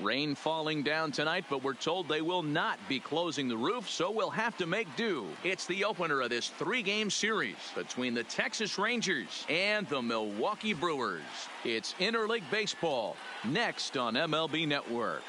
Rain falling down tonight, but we're told they will not be closing the roof, so we'll have to make do. It's the opener of this 3-game series between the Texas Rangers and the Milwaukee Brewers. It's interleague baseball, next on MLB Network.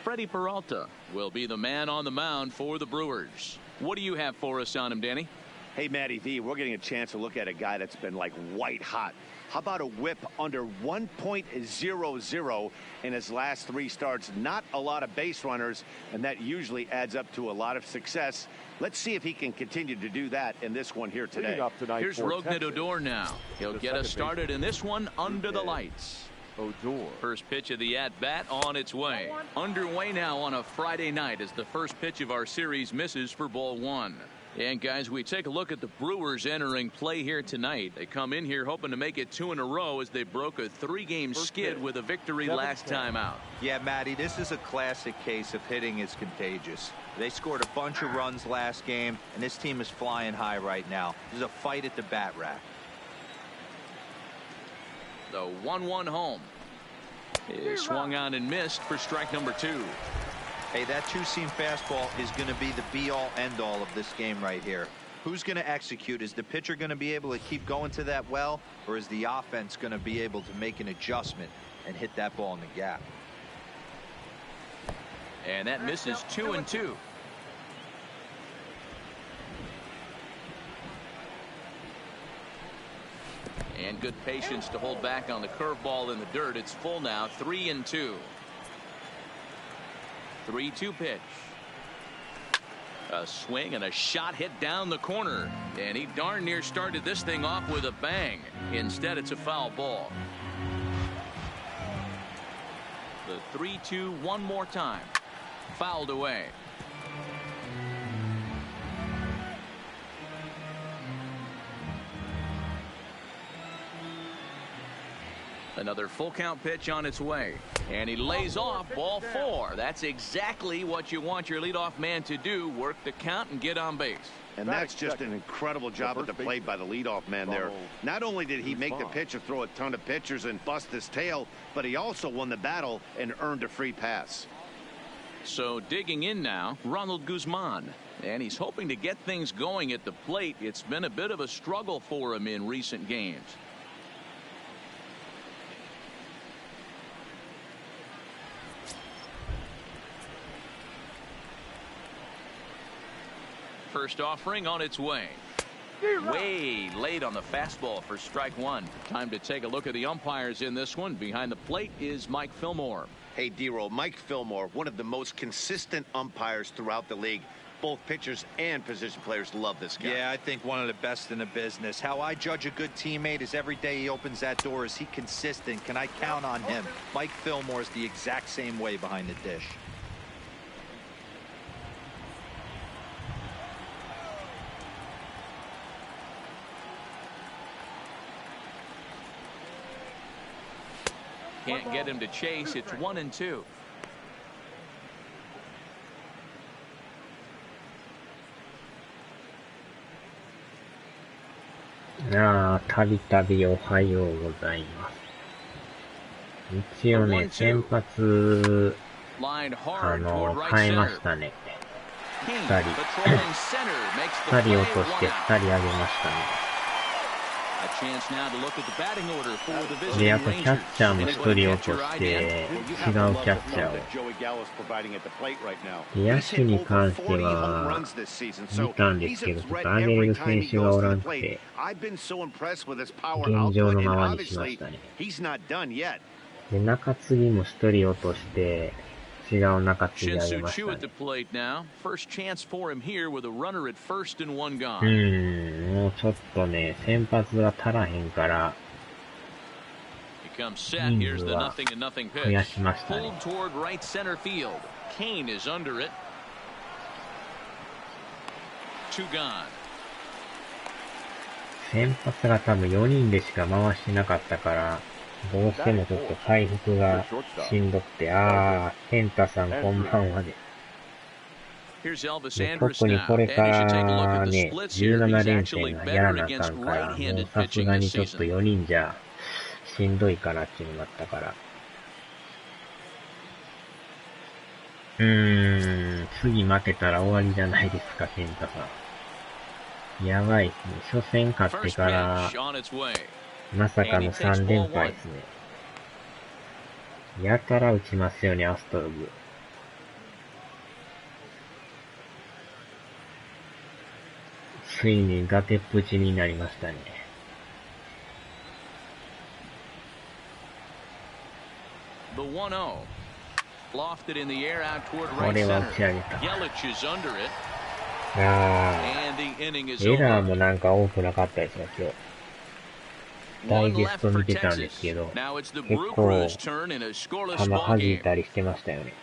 Freddie Peralta will be the man on the mound for the Brewers. What do you have for us on him, Danny? Hey, Matty V, we're getting a chance to look at a guy that's been like white hot. How about a whip under 1.00 in his last 3 starts? Not a lot of base runners, and that usually adds up to a lot of success. Let's see if he can continue to do that in this one here today. Here's Rougned Odor now. He'll get us started in this one under the lights. Odor. First pitch of the at-bat on its way. Underway now on a Friday night as the first pitch of our series misses for ball 1. And guys, we take a look at the Brewers entering play here tonight. They come in here hoping to make it 2 in a row as they broke a 3-game skid with a victory last time out. Yeah, Matty, this is a classic case of hitting is contagious. They scored a bunch of runs last game, and this team is flying high right now. There's a fight at the bat rack. The 1-1 home is swung on and missed for strike number 2. Hey, that 2-seam fastball is going to be the be-all, end-all of this game right here. Who's going to execute? Is the pitcher going to be able to keep going to that well, or is the offense going to be able to make an adjustment and hit that ball in the gap? And that misses 2-2. And good patience to hold back on the curveball in the dirt. It's full now, 3-2. 3-2 pitch. A swing and a shot hit down the corner. And he darn near started this thing off with a bang. Instead, it's a foul ball. The 3-2 one more time. Fouled away. Another full count pitch on its way. And he lays off ball 4. That's exactly what you want your leadoff man to do. Work the count and get on base. And that's just an incredible job at the plate by the leadoff man there. Not only did he make the pitch or throw a ton of pitchers and bust his tail, but he also won the battle and earned a free pass. So digging in now, Ronald Guzman. And he's hoping to get things going at the plate. It's been a bit of a struggle for him in recent games. First offering on its way. Way late on the fastball for strike 1. Time to take a look at the umpires in this one. Behind the plate is Mike Fillmore. Hey, D-Roll, Mike Fillmore, one of the most consistent umpires throughout the league. Both pitchers and position players love this guy. Yeah, I think one of the best in the business. How I judge a good teammate is every day he opens that door. Is he consistent? Can I count on him? Mike Fillmore is the exact same way behind the dish. Can't get him to chase. It's 1-2.たびたびおはようございます。一応ね、先発、変えましたね。2人落として2人上げましたね。で、あとキャッチャーも1人落として、違うキャッチャーを。で、野手に関しては、見たんですけど、ちょっと上げれる選手がおらんくて、現状のままにしましたね。で、中継ぎも1人落として、違う中継ぎ上げましたね。もうちょっとね、先発が足らへんから、人数は増やしましたね。先発が多分4人でしか回してなかったから、どうしてもちょっと回復がしんどくて、ケンタさんこんばんはで。特にこれからね、17連戦がやらなあかんから、もうさすがにちょっと4人じゃしんどいかなっていうのがあったから。次負けたら終わりじゃないですか、ケンタさん。やばいっすね。初戦勝ってから、まさかの3連敗ですね。やたら打ちますよね、アストロズ。ついにガテップチになりましたね。これは打ち上げた。エラーもなんか多くなかったですよ、今日。ダイジェスト見てたんですけど、結構、球弾いたりしてましたよね。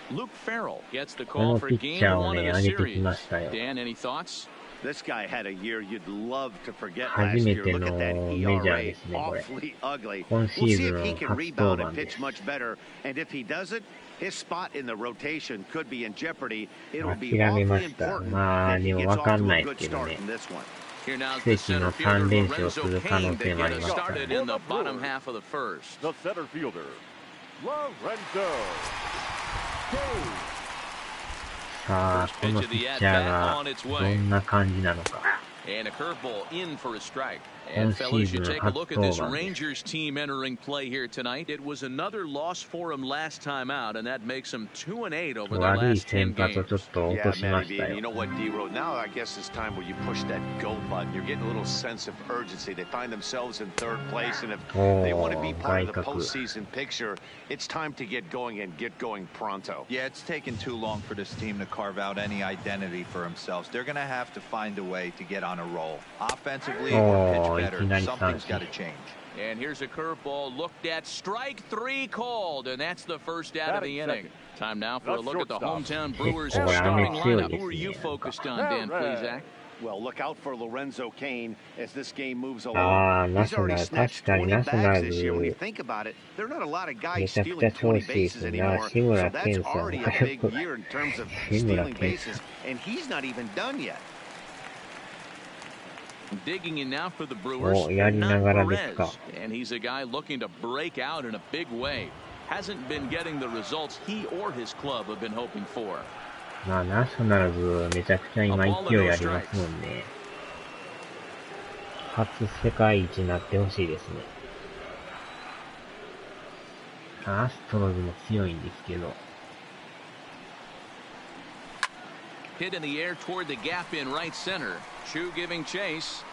このピッチャーをね、上げてきましたよ。初めてのメジャーですね、これ。今シーズンの初登板です。諦めました。まあ、でも分かんないですけどね。奇跡の3連勝する可能性もありますからね。さあ、このピッチャーがどんな感じなのか。And a curveball in for a strike. And fellas, you take a look at this Rangers team entering play here tonight. It was another loss for them last time out, and that makes them 2-8 over their last 10 games. Yeah, man, you know what, D-Road? Now I guess it's time where you push that go button. You're getting a little sense of urgency. They find themselves in third place, and if they want to be part of the postseason picture, it's time to get going and get going pronto. Yeah, it's taken too long for this team to carve out any identity for themselves. They're going to have to find a way to get on a roll. Offensively, or pitch better. Something's got to change. And here's a curveball looked at. Strike 3 called, and that's the first out of the inning. Time now for a look at the hometown Brewers starting lineup. Who are you focused on, Dan Plesac? Well, look out for Lorenzo Cain as this game moves along. He's already snatched 20 bags this year. When you think about it, there are not a lot of guys stealing 20 bases anymore. So that's already a big year in terms of stealing bases, and he's not even done yet. Digging in now for the Brewers, and he's a guy looking to break out in a big way. Hasn't been getting the results he or his club have been hoping for. まあ、ナショナルズめちゃくちゃ今勢いありますもんね。初世界一になってほしいですね。アストロズも強いんですけど。Hit in the air toward the gap in right center. Chu giving chase.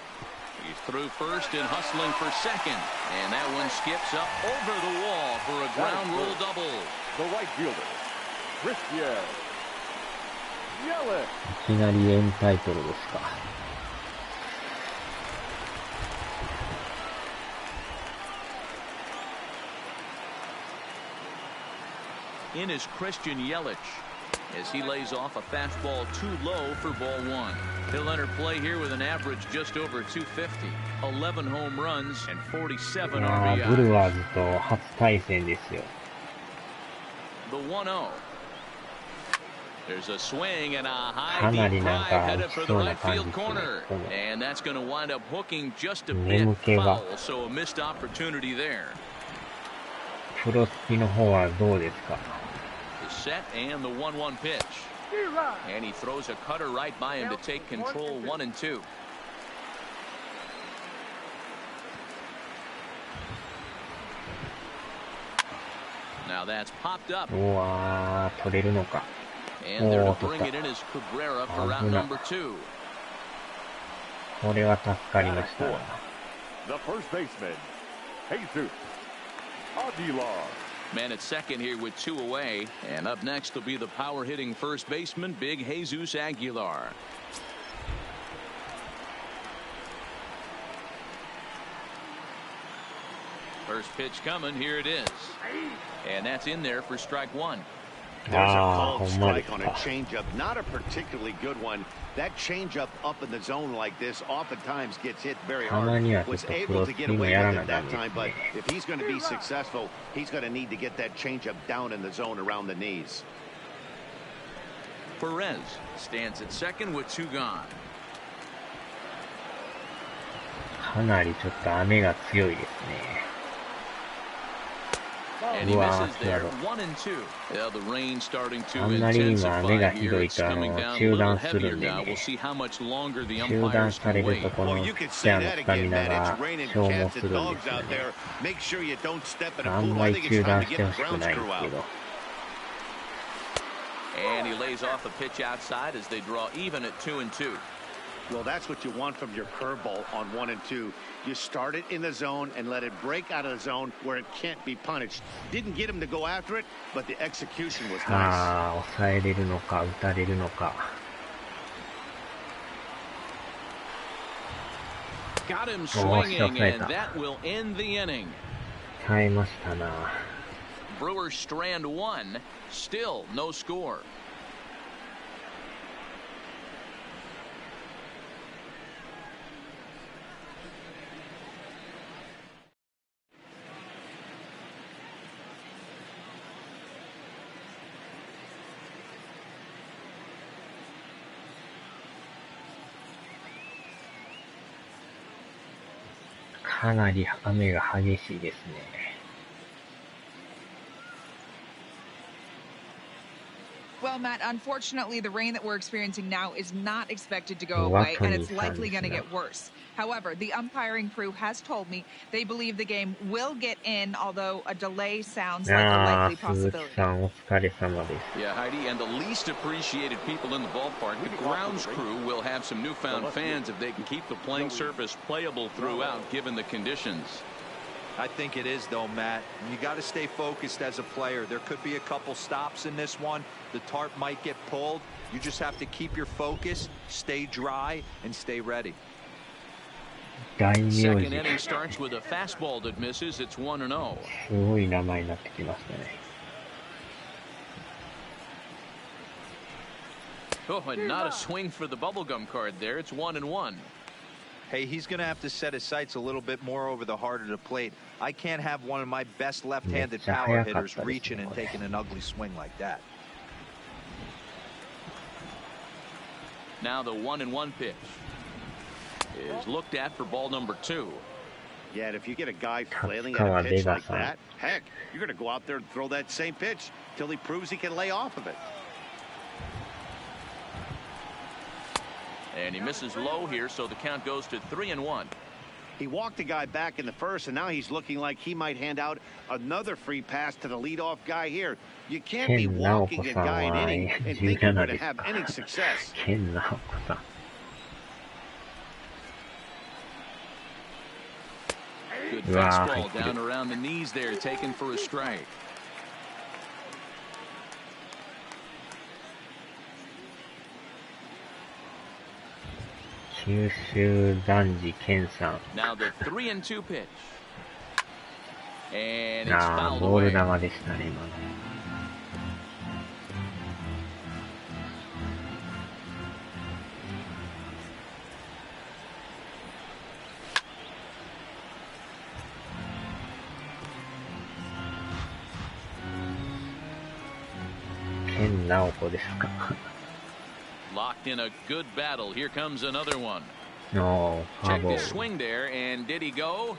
He's through first and hustling for second. And that one skips up over the wall for a ground rule double. The right fielder, Christian Yelich. いきなりエンタイトルですか。In is Christian Yelich, as he lays off a fastball too low for ball 1. He'll enter play here with an average just over 250, 11 home runs and 47 RBI. ブルワーズと初対戦ですよ。The 1-0. There's a swing and a high deep drive headed for the right field corner, and that's going to wind up hooking just a bit foul, so a missed opportunity there. プロスピの方はどうですか。Set and the 1-1 pitch, and he throws a cutter right by him to take control 1-2. Now that's popped up. うわー、取れるのか。And there to bring it in is Cabrera for out number 2. これは助かりました。The first baseman, Jesus Aguilar. Man at second here with 2 away, and up next will be the power hitting first baseman, Big Jesus Aguilar. First pitch coming, here it is, and that's in there for strike 1. There's a called strike on a changeup, not a particularly good one. That changeup up in the zone like this oftentimes gets hit very hard. Was able to get away with it that time, but if he's going to be successful, he's going to need to get that changeup down in the zone around the knees. Perez stands at second with 2 gone. かなりちょっと雨が強いですね。And he misses there, 1 and 2. Yeah, the rain starting to あんまり今雨が intensify ひ here. どい It's と coming down a 中 little 断す heavier るんで now. ね。 We'll see how much longer the 中断 umpires され can ると wait. このペアのスタミナが消耗するんですよね。あんまり中断してほしくないんですけど。And he lays off a pitch outside as they draw even at 2 and 2. Well, that's what you want from your curveball on 1 and 2. You start it in the zone and let it break out of the zone where it can't be punished. Didn't get him to go after it, but the execution was nice. さあ、抑えれるのか、打たれるのか。Got him swinging, and that will end the inning. 耐えましたな。Brewers strand 1, still no score. かなり雨が激しいですね。Well, Matt, unfortunately, the rain that we're experiencing now is not expected to go away, and it's likely going to get worse. However, the umpiring crew has told me they believe the game will get in, although a delay sounds like a likely possibility. Yeah, Heidi, and the least appreciated people in the ballpark, the grounds crew, will have some newfound fans if they can keep the playing surface playable throughout, given the conditions. I think it is, though, Matt. You got to stay focused as a player. There could be a couple stops in this one. The tarp might get pulled. You just have to keep your focus, stay dry, and stay ready. Second inning starts with a fastball that misses. It's 1 and 0. すごい名前になってきましたね。Oh, and not a swing for the bubblegum card there. It's 1 and 1. Hey, he's going to have to set his sights a little bit more over the heart of the plate. I can't have one of my best left-handed power hitters reaching and taking an ugly swing like that. Now the 1-1 pitch is looked at for ball number 2. Yeah, and if you get a guy flailing at a pitch like that, heck, you're going to go out there and throw that same pitch till he proves he can lay off of it. And he misses low here, so the count goes to 3-1. He walked the guy back in the first, and now he's looking like he might hand out another free pass to the leadoff guy here. You can't be walking a guy an inning and think you're going to have any success. Good fastball down around the knees there, taken for a strike. Now the 3-2 pitch. And it's fouled away. Locked in a good battle. Here comes another one. No. Check his swing there, and did he go?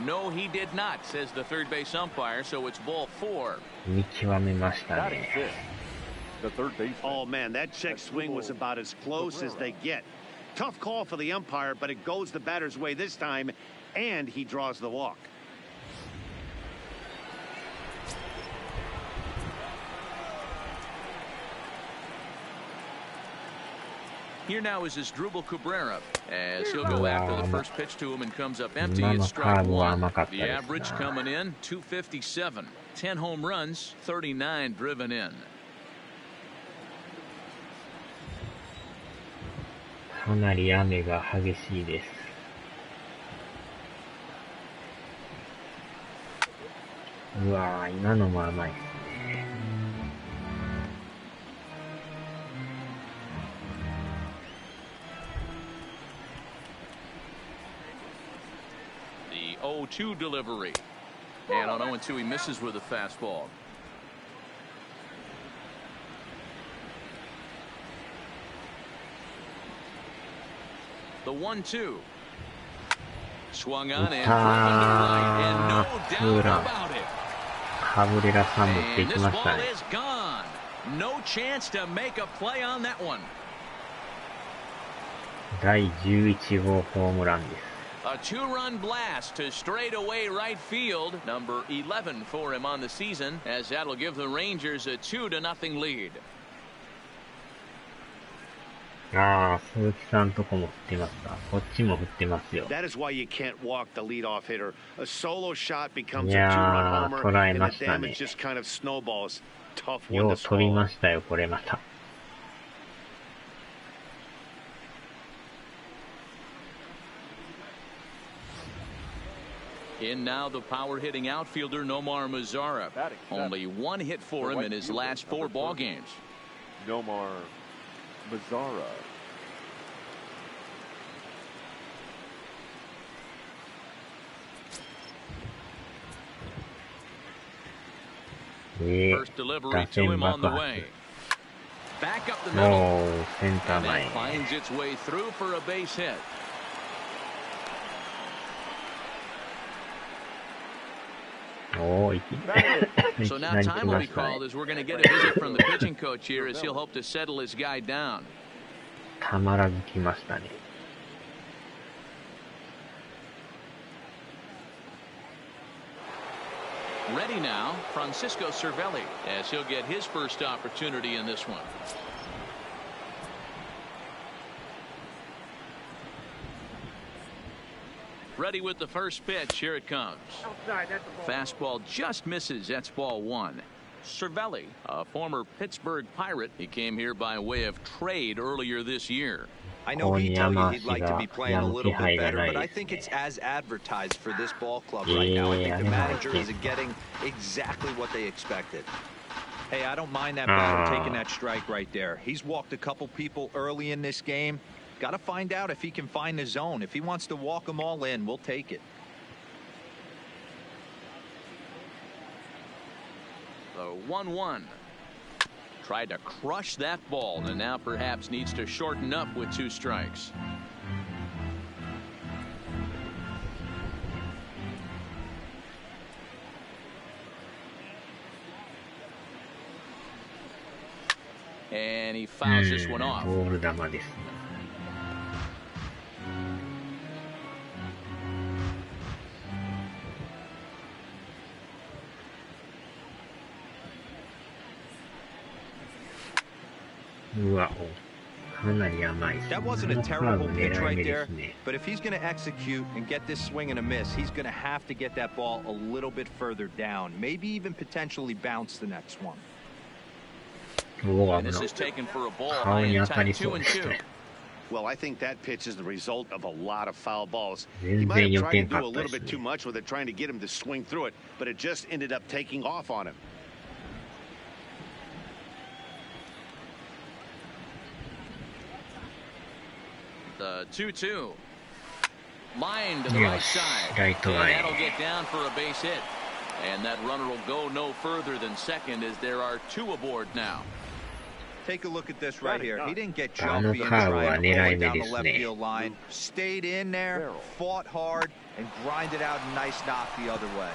No, he did not, says the third base umpire, so it's ball 4. Oh, man, that check swing was about as close as they get. Tough call for the umpire, but it goes the batter's way this time, and he draws the walk. Here now is Asdrubal Cabrera, as he'll go after the first pitch to him and comes up empty. It's strike 1. The average coming in, 257. 10 home runs, 39 driven in. かなり雨が激しいです。うわー、今のも甘いですね。0-2 delivery. And on 0-2, he misses with a fastball. The 1-2. Swung on and driven to right, and no doubt about it. And this ball is gone. No chance to make a play on that one. 第11号ホームランです。A two-run blast to straightaway right field. Number 11 for him on the season, as that'll give the Rangers a 2-0 lead. ああ、鈴木さんとこも振ってますか。こっちも振ってますよ。That is why you can't walk the leadoff hitter. A solo shot becomes a two-run homer, and the damage just kind of snowballs. Tough one to よう取り swallow. ましたよ、これまた。In now the power-hitting outfielder Nomar Mazara. Only one hit for him in his last 4 ball games. Nomar Mazara. First delivery to him on the way. Back up the middle. もうセンター And 前 that finds its way through for a base hit. So now time will be called as we're going to get a visit from the pitching coach here as he'll hope to settle his guy down. たまらず来ましたね。Ready now, Francisco Cervelli, as he'll get his first opportunity in this one. Ready with the first pitch. Here it comes. Fastball just misses. That's ball 1. Cervelli, a former Pittsburgh Pirate. He came here by way of trade earlier this year. I know he'd tell you he'd like to be playing a little bit better, but I think it's as advertised for this ball club right now. I think the manager is getting exactly what they expected. Hey, I don't mind that batter taking that strike right there. He's walked a couple people early in this game. Got to find out if he can find the zone. If he wants to walk them all in, we'll take it. The 1-1. Tried to crush that ball and now perhaps needs to shorten up with 2 strikes. And he fouls this one off. ボール球ですね。うわ、かなり甘い。 That wasn't a terrible pitch right there, but if he's going to execute and get this swing and a miss, he's going to have to get that ball a little bit further down, maybe even potentially bounce the next one. And this is taken for a ball high and tight 2-2. Well, I think that pitch is the result of a lot of foul balls. He might have tried to do a little bit too much with it, trying to get him to swing through it, but it just ended up taking off on him. The 2-2. Line to the right side. And that'll get down for a base hit. And that runner will go no further than second as there are 2 aboard now. Take a look at this right here. He didn't get jumpy and try to pull it down the left field line. Stayed in there, fought hard, and grinded out a nice knock the other way.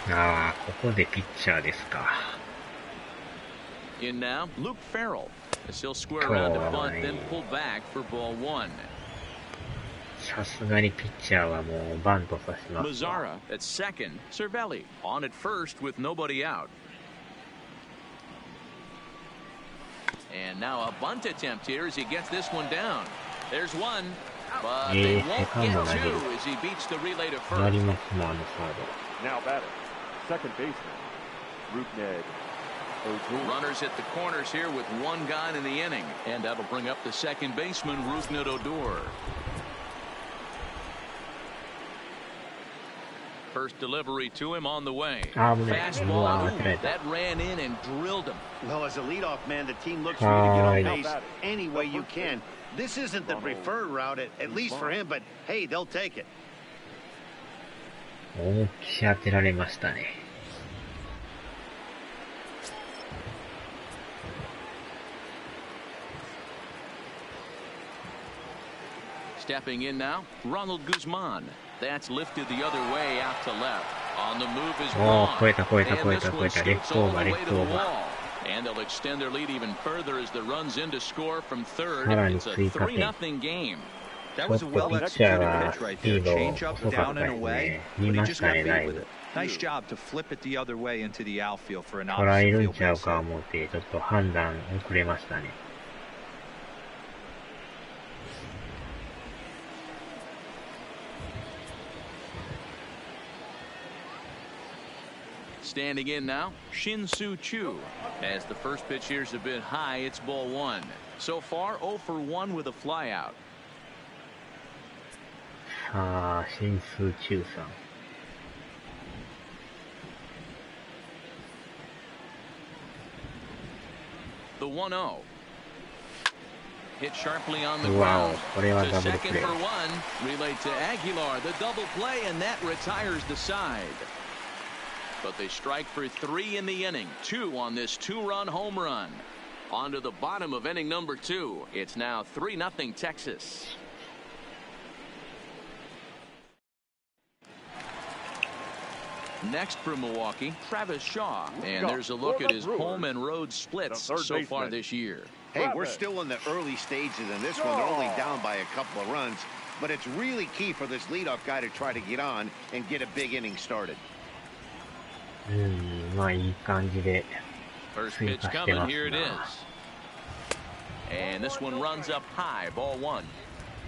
ああ、ここでピッチャーですか。In now, Luke Farrell. As he'll square around to bunt, then pull back for ball 1. さすがにピッチャーはもうバントさせます。Mazara at second. Cervelli on at first with nobody out. And now a bunt attempt here as he gets this one down. There's one, but they won't get 2 as he beats the relay to first. なりますもん、あのサード。 Now batting, second baseman, Rupned. Runners hit the corners here with 1 gone in the inning, and that'll bring up the second baseman, Rougned Odor. First delivery to him on the way. 危ない。Fastball. That ran in and drilled him. Well, as a leadoff man, the team looks for you to get on base any way you can. This isn't the preferred route, at least for him, but hey, they'll take it. 思いっきり当てられましたね。Stepping in now, Ronald Guzman. That's lifted the other way out to left. On the move is gone. And this one scoots all the way to the wall. And they'll extend their lead even further as the runs in to score from third. It's a 3-0 game. That was a well-executed pitch right there. Change up, down and away, but he just got beat with it. Nice job to flip it the other way into the outfield for an opposite field base. ちょっと判断遅れましたね。Standing in now, Shin-Soo Choo. As the first pitch here is a bit high, it's ball one. So far, 0 for 1 with a flyout. さあ、Shin-Soo Chooさん。The 1-0. Hit sharply on the ground. To second for one. Relay to Aguilar. The double play, and that retires the side. But they strike for 3 in the inning. 2 on this 2-run home run. On to the bottom of inning number 2. It's now 3-0 Texas. Next for Milwaukee, Travis Shaw. And there's a look at his home and road splits so far this year. Hey, we're still in the early stages in this one. They're only down by a couple of runs. But it's really key for this leadoff guy to try to get on and get a big inning started. まあいい感じで First pitch coming, here it is. And this one runs up high, ball one.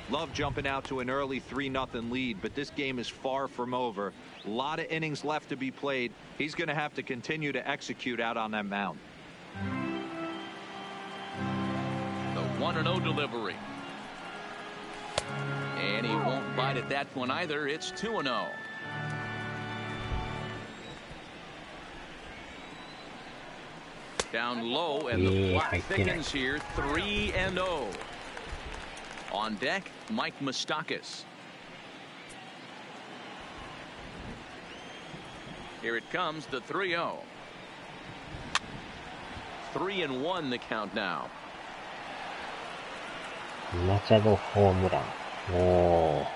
Love jumping out to an early 3-0 lead, but this game is far from over. A lot of innings left to be played. He's going to have to continue to execute out on that mound. The 1-0 delivery. And he won't bite at that one either. It's 2-0. Down low, and the plot thickens here. 3-0. On deck, Mike Moustakas. Here it comes, the 3-0. 3-1 the count now. Machado ホームラン。おー。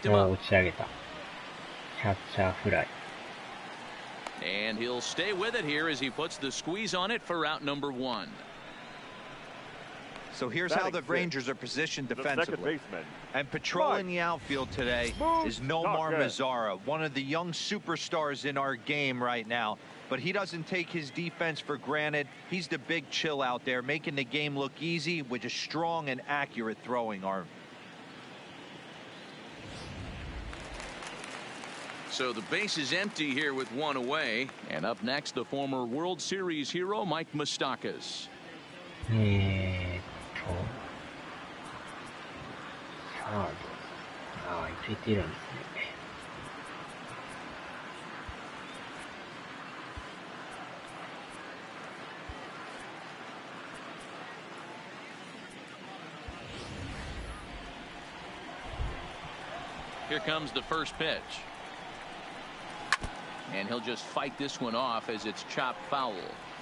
打ち上げた。キャッチャーフライ。And he'll stay with it here as he puts the squeeze on it for out number 1. So here's how the Rangers are positioned defensively. And patrolling the outfield today is Nomar Mazara, one of the young superstars in our game right now. But he doesn't take his defense for granted. He's the big chill out there, making the game look easy with a strong and accurate throwing arm. So the base is empty here with 1 away. And up next, the former World Series hero, Mike Moustakas. サード。ああ、いけてるんですね。Here comes the first pitch. And he'll just fight this one off as it's chopped foul.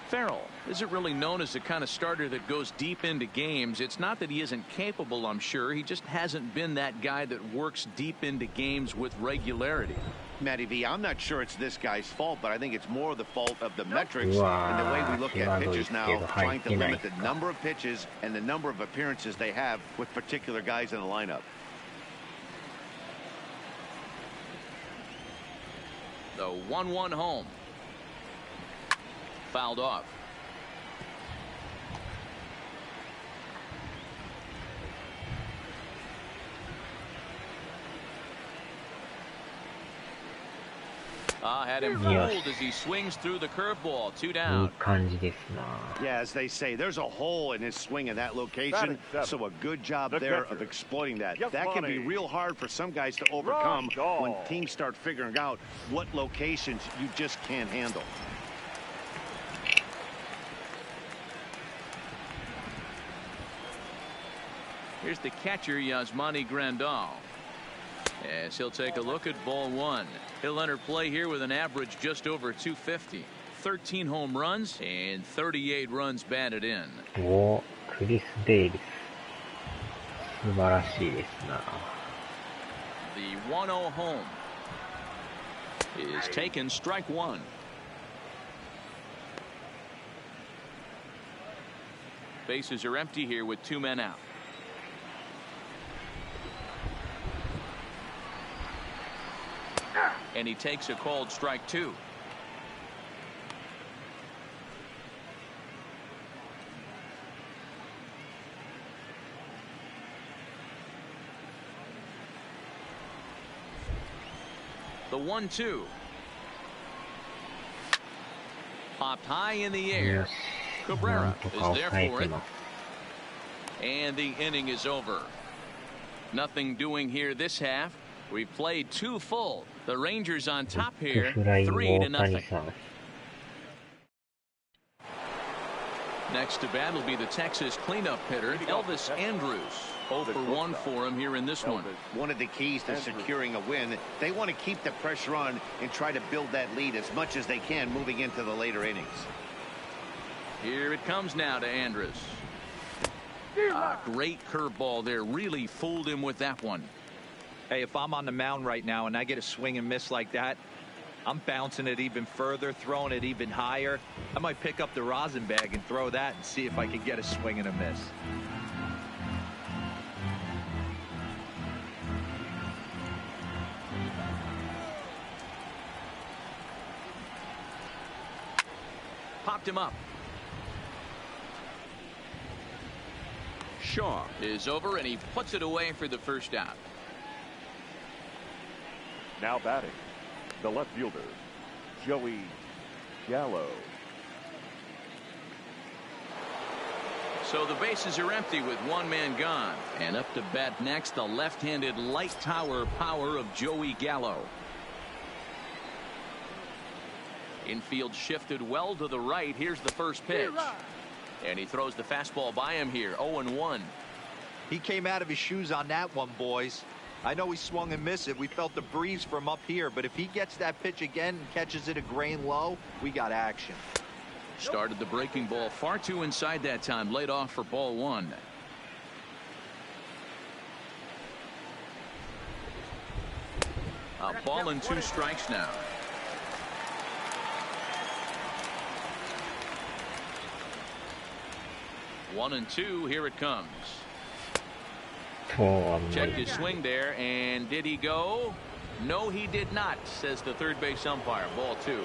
Farrell isn't really known as the kind of starter that goes deep into games. It's not that he isn't capable, I'm sure. He just hasn't been that guy that works deep into games with regularity. Matty V, I'm not sure it's this guy's fault, but I think it's more the fault of the metrics and the way we look at pitchers now, trying to limit the number of pitches and the number of appearances they have with particular guys in the lineup. The 1-1 home. Fouled off. Had him fooled as he swings through the curveball. 2 down. Yeah, as they say, there's a hole in his swing in that location, so a good job there of exploiting that. That can be real hard for some guys to overcome when teams start figuring out what locations you just can't handle. Here's the catcher, Yasmani Grandal. As he'll take a look at ball 1. He'll enter play here with an average just over 250. 13 home runs and 38 runs batted in. クリス・デイビス。素晴らしいですな。The 1-0 home is taken, strike 1. Bases are empty here with 2 men out. And he takes a called strike 2. The 1-2. Popped high in the air. Cabrera is there for it. And the inning is over. Nothing doing here this half. We've played 2 full. The Rangers on top here, 3-0. Next to bat will be the Texas cleanup hitter, Elvis Andrus. 0 for 1 for him here in this one. One of the keys to securing a win, they want to keep the pressure on and try to build that lead as much as they can moving into the later innings. Here it comes now to Andrus. Great curveball there. Really fooled him with that one. Hey, if I'm on the mound right now and I get a swing and miss like that, I'm bouncing it even further, throwing it even higher. I might pick up the rosin bag and throw that and see if I can get a swing and a miss. Popped him up. Shaw is over and he puts it away for the first out. Now batting, the left fielder, Joey Gallo. So the bases are empty with 1 man gone. And up to bat next, the left-handed light tower power of Joey Gallo. Infield shifted well to the right. Here's the first pitch. And he throws the fastball by him here. 0-1. He came out of his shoes on that one, boys. I know he swung and missed it. We felt the breeze from up here, but if he gets that pitch again and catches it a grain low, we got action. Started the breaking ball far too inside that time. Laid off for ball 1. A ball and 2 strikes now. One and 2. Here it comes. Checked his swing there, and did he go? No, he did not, says the third base umpire. Ball 2.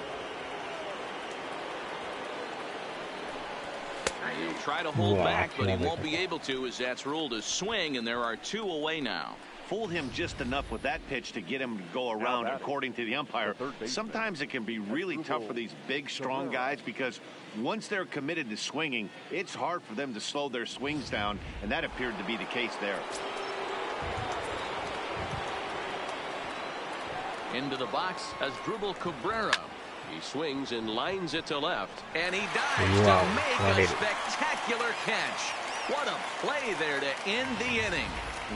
He'll try to hold back, but he won't be able to, as that's ruled a swing, and there are 2 away now. Fooled him just enough with that pitch to get him to go around, according to the umpire. Sometimes it can be really tough for these big, strong guys because once they're committed to swinging, it's hard for them to slow their swings down, and that appeared to be the case there. Into the box as Asdrubal Cabrera. He swings and lines it to left, and he dives to make a spectacular catch. What a play there to end the inning.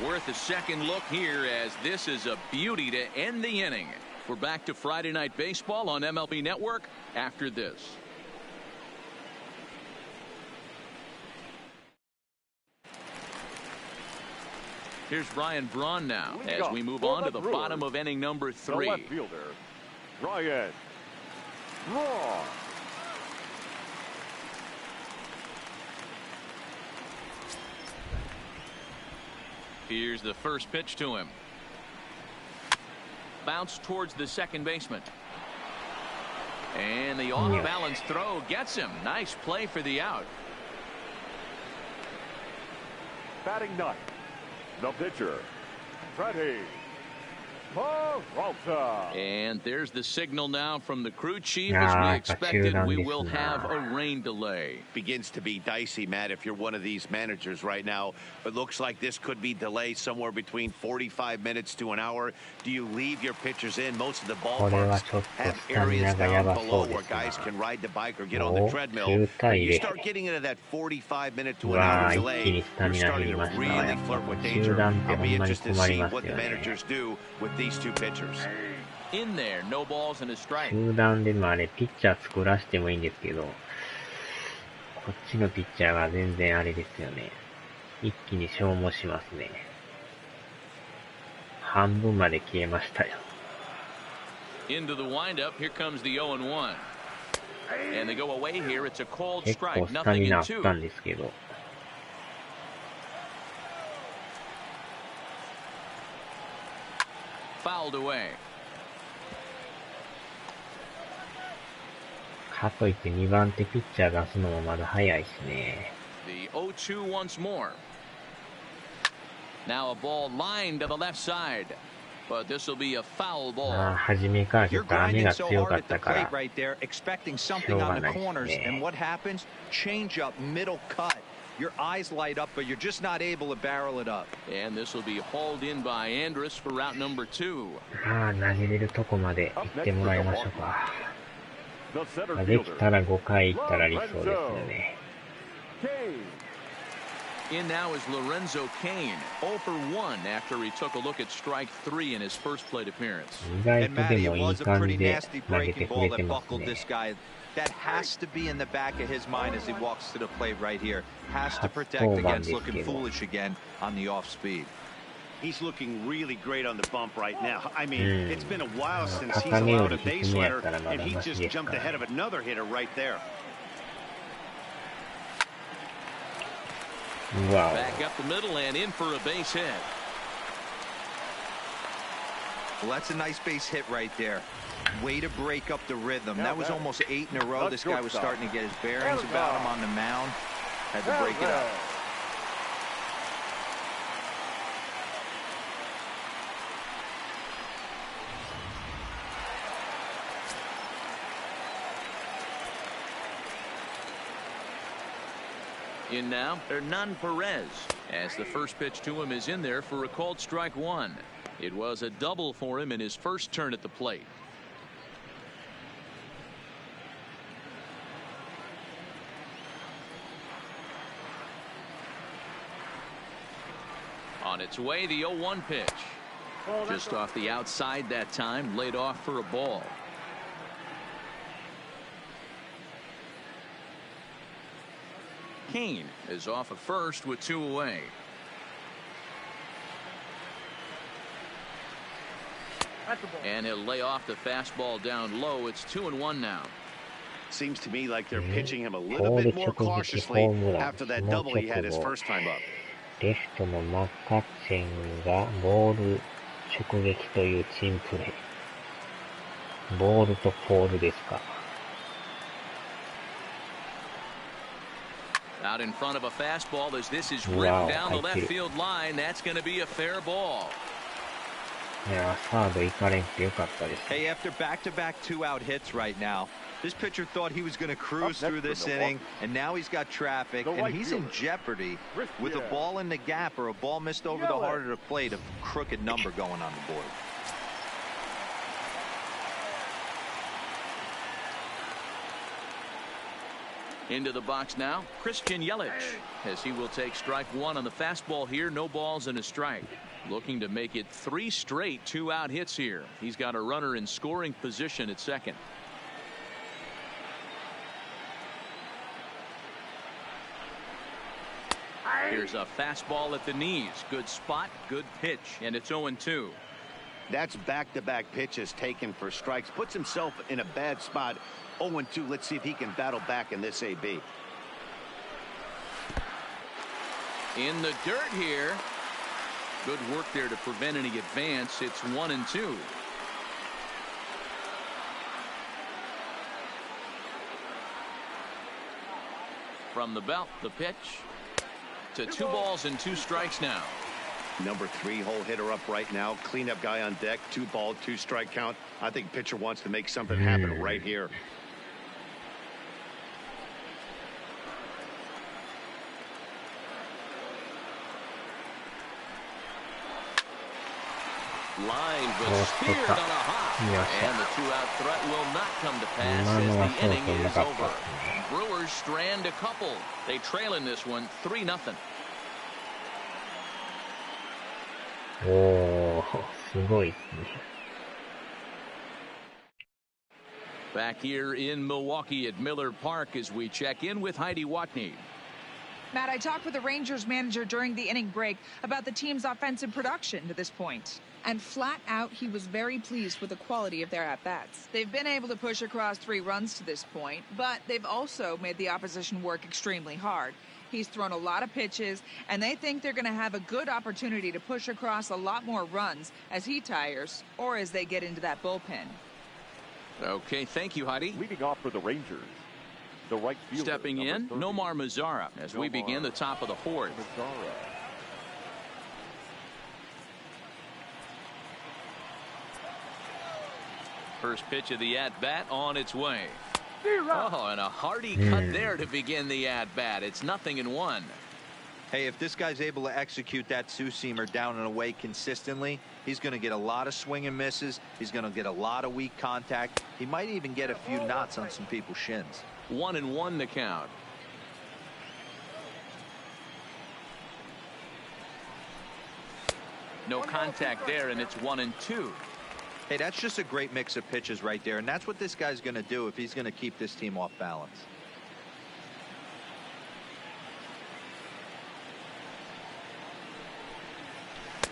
Worth a second look here, as this is a beauty to end the inning. We're back to Friday Night Baseball on MLB Network after this. Here's Brian Braun now as we move on to the bottom of inning number 3. The left fielder, Brian Braun. Here's the first pitch to him. Bounce towards the second baseman. And the off-balance throw gets him. Nice play for the out. Batting ninth, the pitcher, Freddie Peralta. And there's the signal now from the crew chief. As we expected, we will have a rain delay. Begins to be dicey, Matt, if you're one of these managers right now. It looks like this could be delayed somewhere between 45 minutes to an hour. Do you leave your pitchers in? Most of the ballparks have areas down below where guys can ride the bike or get on the treadmill. When you start getting into that 45-minute to an hour delay, you're starting to really flirt with danger. I'll be interested to see what the managers do with these two pitchers. In there, no balls and a strike. 集団でもあれ、ピッチャー作らせてもいいんですけど、こっちのピッチャーが全然あれですよね。一気に消耗しますね。半分まで消えましたよ。Into the windup, here comes the 0-1. And they go away here, it's a cold 結構 strike, スタ nothing ミ in ナあっ two. たんですけど。Fouled away. かといって2番手ピッチャー出すのもまだ早いしね。The 0-2 once more. Now a ball lined to the left side. But this will be a foul まあ、 ball. 初めからちょ You're っと雨 grinding が so 強 hard かっ at the たか plate ら、 right there, expecting something on the corners, and what happens? Change up, middle cut. Your eyes light up, but you're just not able to barrel it up. And this will be hauled in by Andrus for route number 2. まあ、投げれるとこまで行ってもらいましょうか。The center まあでき fielder. たら5回行ったら理想ですよね。 In now is Lorenzo Cain, 0 for 1 after he took a look at strike 3 in his first plate appearance. 意外 And とで Matty, it もいい was a 感 pretty じで nasty 投げて breaking く ball れて that ます buckled ね。 this guy. That has to be in the back of his mind as he walks to the plate right here. Has to protect against looking foolish again on the off speed. He's looking really great on the bump right now. I mean, it's been a while since he's 高めよ allowed り a 低 base めや runner, ったらま and だ he マシ just ですか jumped ら ahead of another hitter right there. うわ Back up the middle and in for a base hit. Well, that's a nice base hit right there. Way to break up the rhythm. That was almost 8 in a row. This guy was starting to get his bearings about him on the mound. Had to break it up. In now, Hernan Perez, as the first pitch to him is in there for a called strike 1. It was a double for him in his first turn at the plate. On its way, the 0-1 pitch. Just off the outside that time, laid off for a ball. Cain is off at first with 2 away. And he'll lay off the fastball down low. It's 2-1 now. Seems to me like they're pitching him a little bit more cautiously after that double he had his first time up. レフトのマッカッチェンがボール直撃というチームプレー。ボールとポールですか。Out in front of a fastball as this is ripped down the left field line. That's going to be a fair ball. いや、サード行かれんくてよかったです。 Hey, after back-to-back 2-out hits right now, this pitcher thought he was going to cruise through this inning, and now he's got traffic, and he's in jeopardy with a ball in the gap or a ball missed over the heart of the plate, a crooked number going on the board. Into the box now, Christian Yelich, as he will take strike 1 on the fastball here. No balls and a strike. Looking to make it 3 straight 2-out hits here. He's got a runner in scoring position at second. Here's a fastball at the knees. Good spot, good pitch, and it's 0-2. That's back-to-back pitches taken for strikes. Puts himself in a bad spot. 0-2. Let's see if he can battle back in this AB. In the dirt here. Good work there to prevent any advance. It's 1-2. From the belt, the pitch to 2 balls and 2 strikes now. Number 3 hole hitter up right now. Cleanup guy on deck. 2 ball, 2 strike count. I think pitcher wants to make something happen right here. Line but speared on a hop. And the 2-out threat will not come to pass as the inning is over. Brewers strand a couple. They trail in this one 3-0. おー、すごいですね。Back here in Milwaukee at Miller Park as we check in with Heidi Watney. Matt, I talked with the Rangers manager during the inning break about the team's offensive production to this point. And flat out, he was very pleased with the quality of their at-bats. They've been able to push across 3 runs to this point, but they've also made the opposition work extremely hard. He's thrown a lot of pitches, and they think they're going to have a good opportunity to push across a lot more runs as he tires or as they get into that bullpen. Okay, thank you, Heidi. Leading off for the Rangers, the right fielder. Stepping in, Nomar Mazara as we begin the top of the 4th. First pitch of the at-bat on its way. Oh, and a hearty cut there to begin the at-bat. It's 0-1. Hey, if this guy's able to execute that two-seamer down and away consistently, he's going to get a lot of swing and misses. He's going to get a lot of weak contact. He might even get a few knots on some people's shins. 1-1 the count. No contact there, and it's 1-2. Hey, that's just a great mix of pitches right there, and that's what this guy's going to do if he's going to keep this team off balance.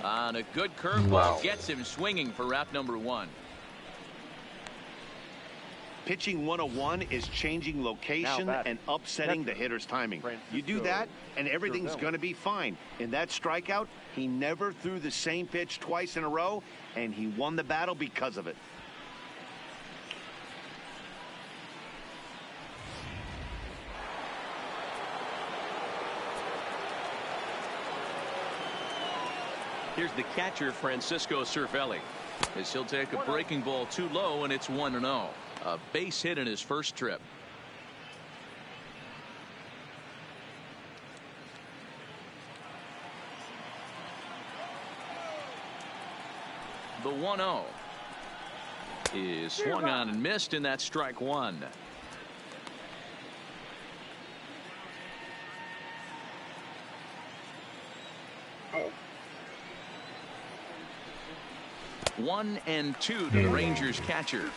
On a good curveball, gets him swinging for route number 1. Pitching 101 is changing location and upsetting the hitter's timing. You do that, and everything's going to be fine. In that strikeout, he never threw the same pitch twice in a row, and he won the battle because of it. Here's the catcher, Francisco Cervelli, as he'll take a breaking ball too low, and it's 1-0. A base hit in his first trip. The 1-0 is swung on and missed, and that's strike 1. One and 2 to the Rangers catcher.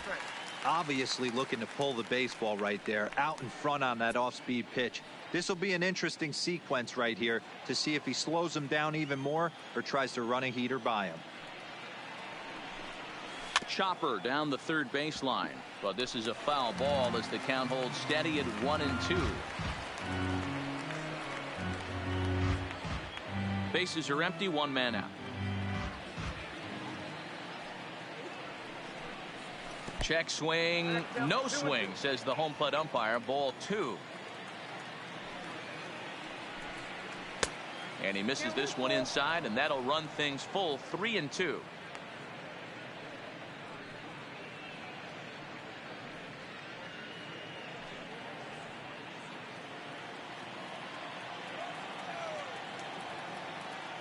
Obviously looking to pull the baseball right there out in front on that off-speed pitch. This will be an interesting sequence right here to see if he slows him down even more or tries to run a heater by him. Chopper down the third baseline, but this is a foul ball as the count holds steady at 1-2. Bases are empty, 1 man out. Check swing, no swing, says the home plate umpire. Ball 2. And he misses this one inside, and that'll run things full 3-2.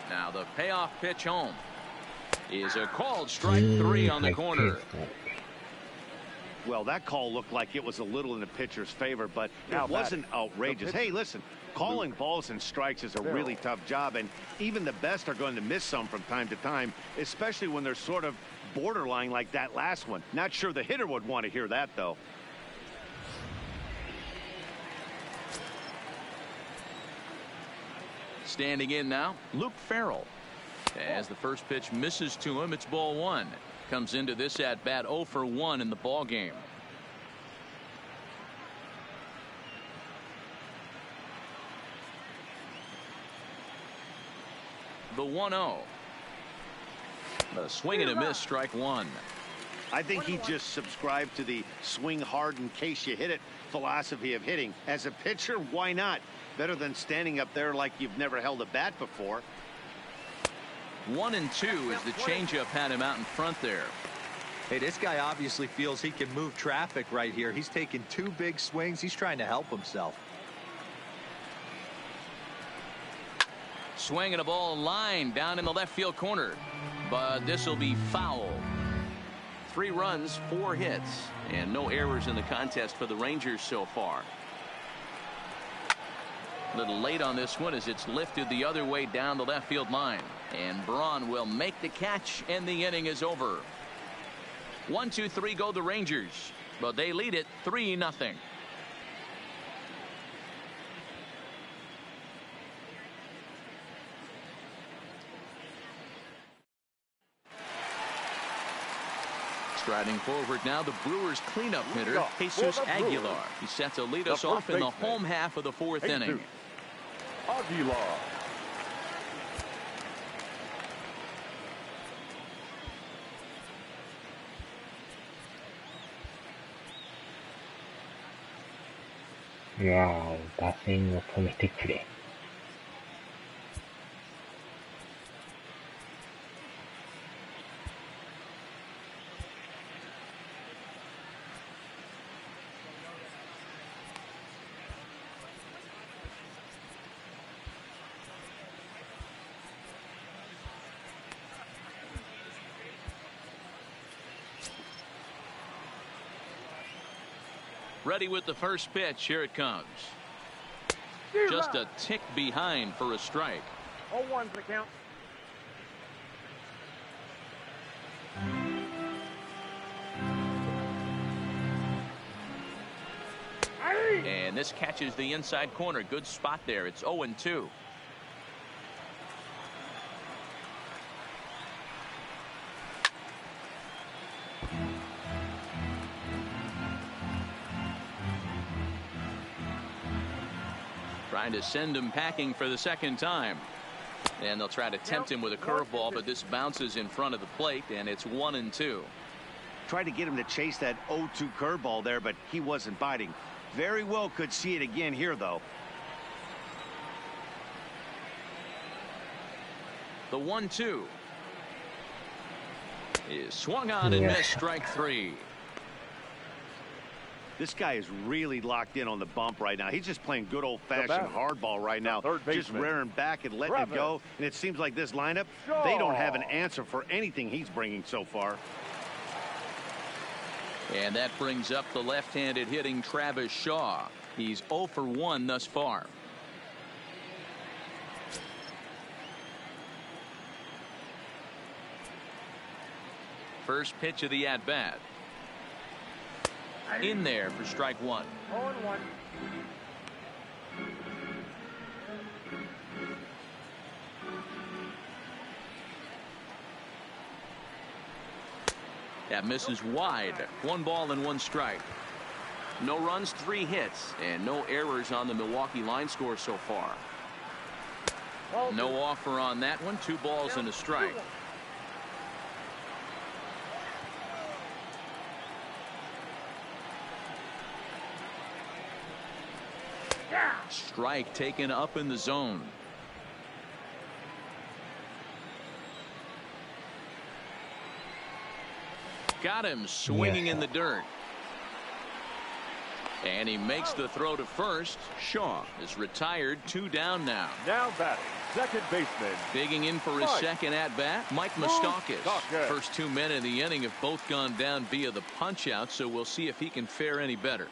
Now the payoff pitch home is a called strike 3 on the corner. Well, that call looked like it was a little in the pitcher's favor, but it wasn't outrageous. Hey, listen, calling balls and strikes is a really tough job, and even the best are going to miss some from time to time, especially when they're sort of borderline like that last one. Not sure the hitter would want to hear that, though. Standing in now, Luke Farrell. As the first pitch misses to him, it's ball 1. Comes into this at bat 0 for 1 in the ball game. The 1-0. A swing and a miss, strike 1. I think he just subscribed to the swing hard in case you hit it philosophy of hitting. As a pitcher, why not? Better than standing up there like you've never held a bat before. 1-2 as the changeup had him out in front there. Hey, this guy obviously feels he can move traffic right here. He's taking 2 big swings. He's trying to help himself. Swinging a ball line down in the left field corner, but this will be foul. 3 runs, 4 hits, and no errors in the contest for the Rangers so far. A little late on this one as it's lifted the other way down the left field line, and Braun will make the catch, and the inning is over. 1-2-3 go the Rangers, but they lead it 3-0. Striding forward now, the Brewers cleanup hitter, Jesus Aguilar. He's set to lead us off in the home half of the 4th inning. Aguilar. Wow, 打線を止めてくれ。Ready with the first pitch. Here it comes. Just a tick behind for a strike. 0-1 for the count. And this catches the inside corner. Good spot there. It's 0-2. Trying to send him packing for the second time. And they'll try to tempt him with a curveball, but this bounces in front of the plate, and it's 1-2. Tried to get him to chase that 0-2 curveball there, but he wasn't biting. Very well could see it again here, though. The 1-2 is swung on and missed. Strike 3. This guy is really locked in on the bump right now. He's just playing good old-fashioned hardball right now, just rearing back and letting it go. And it seems like this lineup, they don't have an answer for anything he's bringing so far. And that brings up the left-handed hitting Travis Shaw. He's 0 for 1 thus far. First pitch of the at-bat. In there for strike 1. 0-1. That misses wide. 1 ball and 1 strike. No runs, 3 hits, and no errors on the Milwaukee line score so far. No offer on that one. 2 balls and a strike. Strike taken up in the zone. Got him swinging in the dirt. And he makes the throw to first. Shaw is retired. 2 down now. Now batting, second baseman. Digging in for his second at-bat, Mike Moustakas. First 2 men in the inning have both gone down via the punch-out, so we'll see if he can fare any better.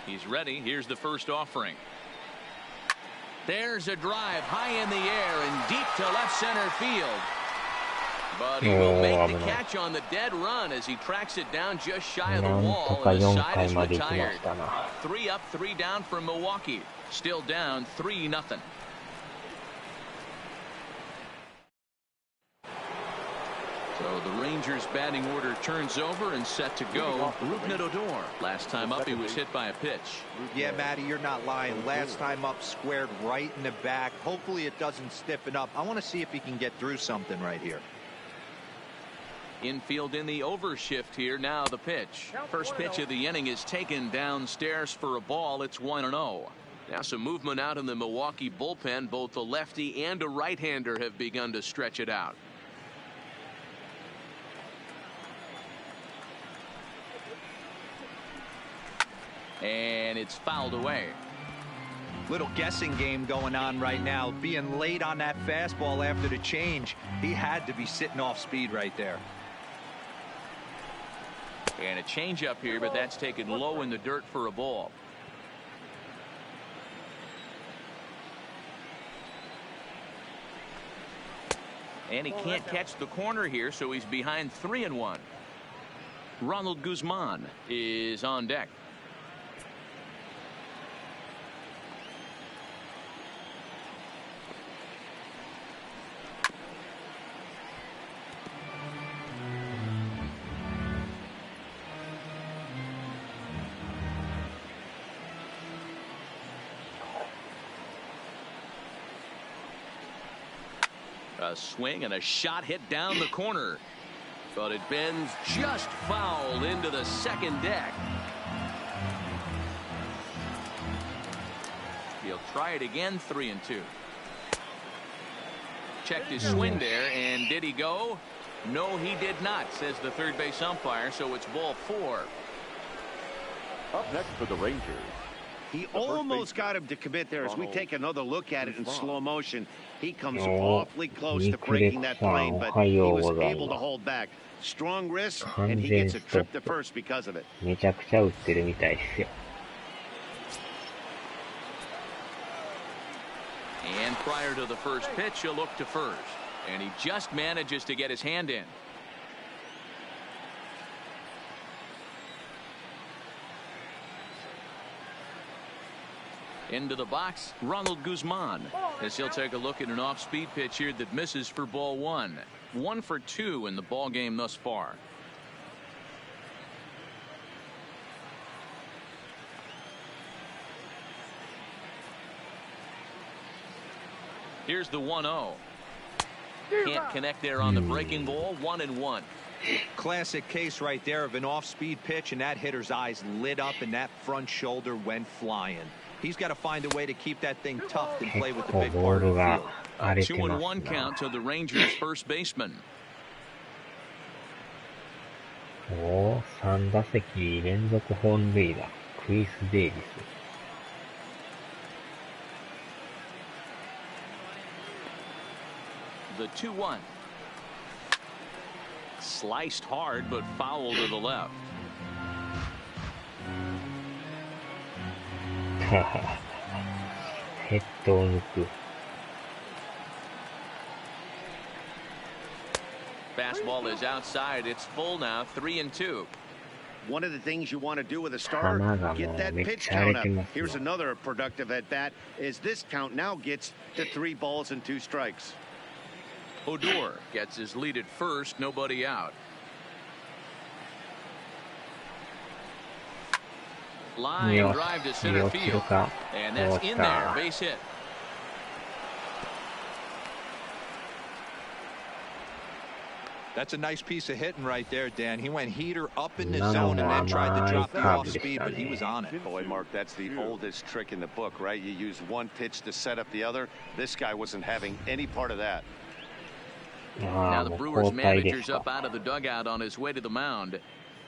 He's ready. Here's the first offering. There's a drive high in the air and deep to left center field. But he will make the catch on the dead run as he tracks it down just shy of the wall, and the side is retired. 3 up, 3 down for Milwaukee. Still down 3-0. So the Rangers batting order turns over and set to go. Rougned Odor. Last time up he was hit by a pitch. Yeah, Matty, you're not lying. Last time up squared right in the back. Hopefully it doesn't stiffen up. I want to see if he can get through something right here. Infield in the overshift here. Now the pitch. First pitch of the inning is taken downstairs for a ball. It's 1-0. Now some movement out in the Milwaukee bullpen. Both a lefty and a right-hander have begun to stretch it out. And it's fouled away. Little guessing game going on right now. Being late on that fastball after the change. He had to be sitting off speed right there. And a changeup here, but that's taken low in the dirt for a ball. And he can't catch the corner here, so he's behind 3-1. Ronald Guzman is on deck. A swing and a shot hit down the corner, but it bends just foul into the second deck. He'll try it again. 3-2. Checked his swing there, and did he go? No, he did not, says the third base umpire, so it's ball 4. Up next for the Rangers. He almost got him to commit there. As we take another look at it in slow motion, he comes awfully close to breaking that plane, but he was able to hold back. Strong wrist, and he gets a trip to first because of it. めちゃくちゃ打ってるみたいですよ。And prior to the first pitch, he'll look to first, and he just manages to get his hand in. Into the box, Ronald Guzman, as he'll take a look at an off-speed pitch here that misses for ball 1. 1 for 2 in the ball game thus far. Here's the 1-0. Can't connect there on the breaking ball. 1-1. Classic case right there of an off-speed pitch, and that hitter's eyes lit up and that front shoulder went flying. He's got to find a way to keep that thing tucked and play with the big part of the field. 2-1 count to the Rangers first baseman. 3打席連続本塁打。クリス・デイビス。The 2-1. Sliced hard, but foul to the left. ヘッドを抜く。Fastball is outside. It's full now. 3-2. One of the things you want to do with a starter, get that pitch count up. Here's another productive at bat, as this count now gets to 3 balls and 2 strikes. Odor gets his lead at first. Nobody out. Line drive to center field, and that's in there. Base hit. That's a nice piece of hitting right there, Dan. He went heater up in the zone and then tried to drop the off speed, but he was on it. Boy, Mark, that's the oldest trick in the book, right? You use one pitch to set up the other. This guy wasn't having any part of that. Now the Brewers manager's up out of the dugout on his way to the mound,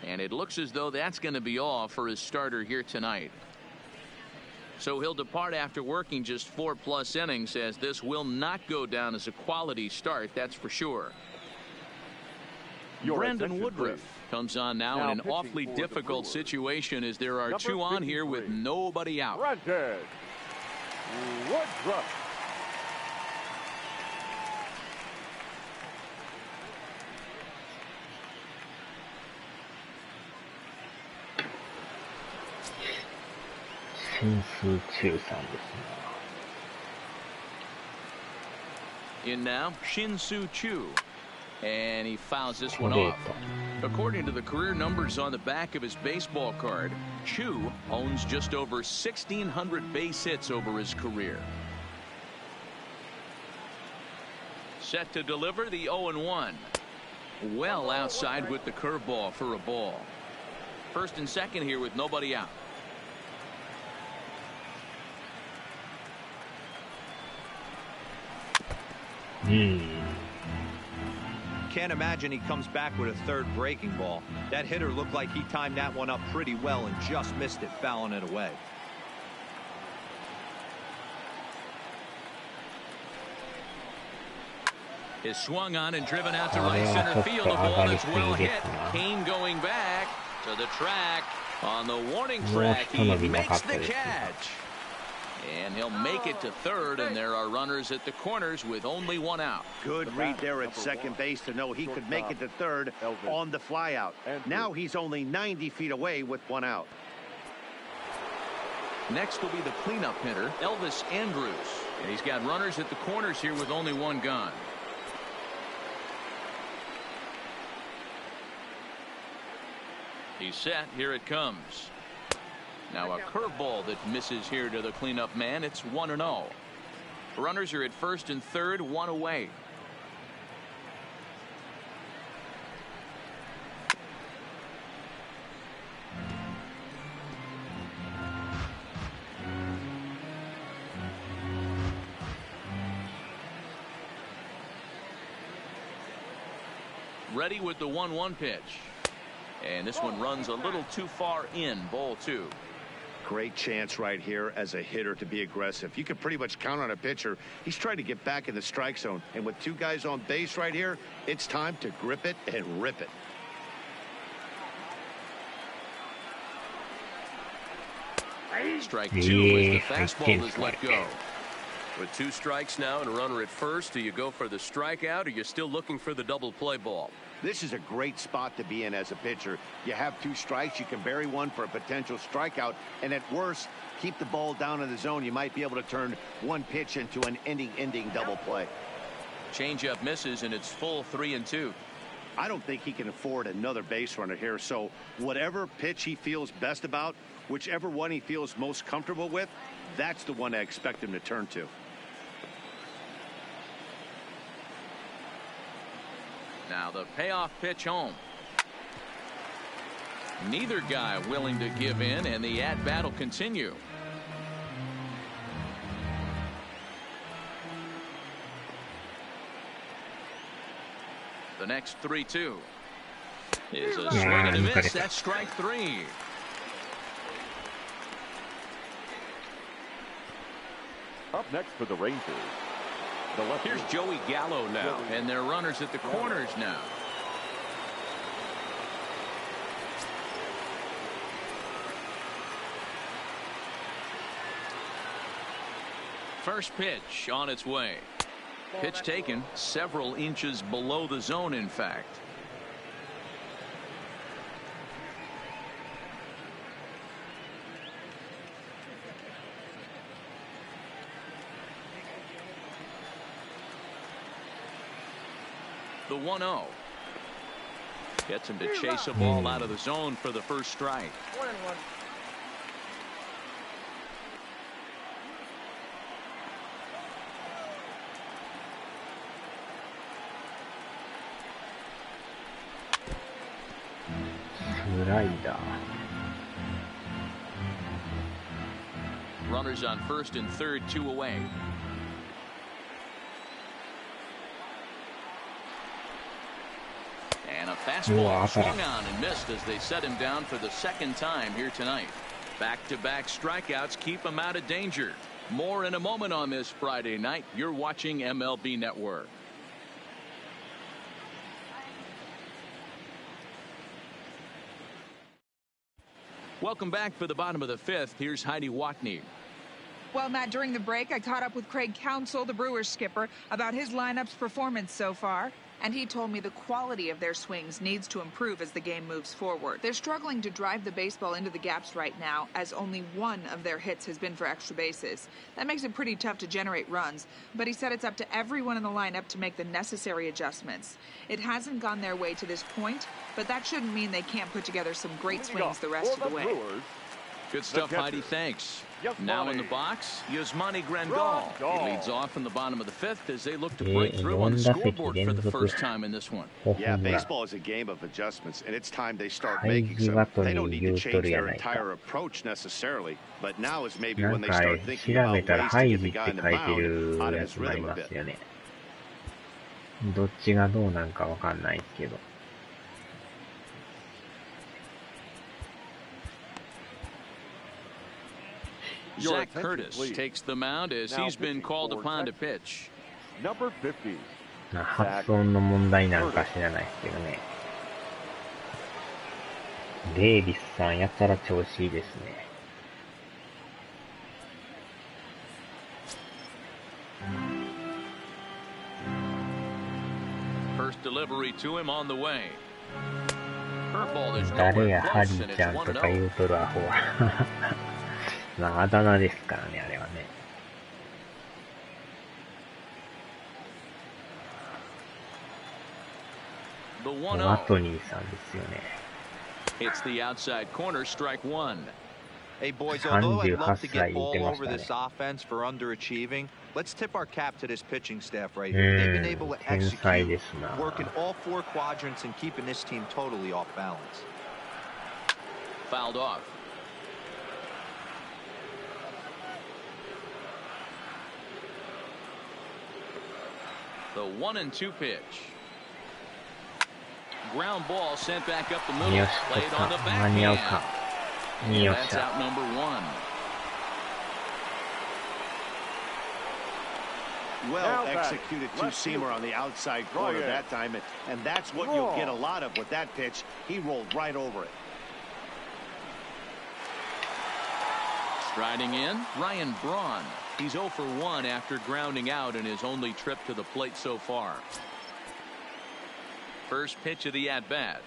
and it looks as though that's going to be all for his starter here tonight. So he'll depart after working just 4+ innings, as this will not go down as a quality start, that's for sure. Brandon Woodruff comes on now in an awfully difficult situation, as there are 2 on here with nobody out. Brandon Woodruff. In now, Shin-Soo Choo. And he fouls this one off. According to the career numbers on the back of his baseball card, Choo owns just over 1,600 base hits over his career. Set to deliver the 0-1. Well outside with the curveball for a ball. First and second here with nobody out. Can't imagine he comes back with a third breaking ball. That hitter looked like he timed that one up pretty well and just missed it, fouling it away. Is swung on and driven out to right center field. A ball that's well hit. Kane going back to the track. On the warning track, he makes the catch. And he'll make it to third, and there are runners at the corners with only one out. Good read there at second base to know he could make it to third on the flyout. Now he's only 90 feet away with one out. Next will be the cleanup hitter, Elvis Andrus. And he's got runners at the corners here with only one gone. He's set. Here it comes. Now a curveball that misses here to the cleanup man. It's 1-0. Runners are at first and third, one away. Ready with the 1-1 pitch. And this one runs a little too far in. Ball two. Great chance right here as a hitter to be aggressive. You can pretty much count on a pitcher. He's trying to get back in the strike zone. And with two guys on base right here, it's time to grip it and rip it. Strike two as the fastball is let go. With two strikes now and a runner at first, do you go for the strikeout or are you still looking for the double play ball? This is a great spot to be in as a pitcher. You have two strikes. You can bury one for a potential strikeout. And at worst, keep the ball down in the zone. You might be able to turn one pitch into an ending double play. Changeup misses, and it's full 3-2. I don't think he can afford another base runner here. So whatever pitch he feels best about, whichever one he feels most comfortable with, that's the one I expect him to turn to. Now the payoff pitch home. Neither guy willing to give in, and the at-bat will continue. The next 3-2 is a swing and a miss. That's strike three. Up next for the Rangers. Here's Joey Gallo now, and their runners at the corners now. First pitch on its way. Pitch taken several inches below the zone, in fact. The 1-0 gets him to chase a ball out of the zone for the first strike. 1-1. Runners on first and third, two away. And a fastball swung on and missed as they set him down for the second time here tonight. Back-to-back strikeouts keep him out of danger. More in a moment on this Friday night. You're watching MLB Network. Welcome back for the bottom of the fifth. Here's Heidi Watney. Well, Matt, during the break, I caught up with Craig Counsell, the Brewers skipper, about his lineup's performance so far. And he told me the quality of their swings needs to improve as the game moves forward. They're struggling to drive the baseball into the gaps right now, as only one of their hits has been for extra bases. That makes it pretty tough to generate runs, but he said it's up to everyone in the lineup to make the necessary adjustments. It hasn't gone their way to this point, but that shouldn't mean they can't put together some great swings the rest of the way. Good stuff, Heidi. Thanks. Now in the box, Yasmani Grandal. He leads off in the bottom of the fifth as they look to break through on the scoreboard for the first time in this one. Yeah, baseball is a game of adjustments, and it's time they start making some. They don't need to change their entire approach necessarily, but now is maybe when they start thinking about ways to get the guy in the mound out of his rhythm a bit. どっちがどうなんかわかんないですけど。Zach Curtis takes the mound as he's been called upon to pitch. Number 50. 発音の問題なんか知らないですけどね。デイビスさんやったら調子いいですね。First delivery to him on the way. Curveball is 誰 nowhere やハリ close, and ーち it's ゃんと 1-0. か言うとるアホは。まあ、あだ名ですからね、あれはね。The ワ 1-0. トニーさんですよね。It's the outside corner, strike one. Hey, boys, although I'd love to get 38 all 言ってま over したね。 this offense for underachieving, let's tip our cap to this pitching staff right here. They've been able to 天才 execute, ですな。 working all four quadrants and keeping this team totally off balance. Fouled off. The 1-2 pitch. Ground ball sent back up the middle. よし、取 Played っ on た。 the 間に合う backhand. か。 And よっ that's しゃ。 out number one. Well executed two-seamer on the outside corner that time, and that's what you'll get a lot of with that pitch. He rolled right over it. Striding in, Ryan Braun. He's 0 for 1 after grounding out in his only trip to the plate so far. First pitch of the at-bat.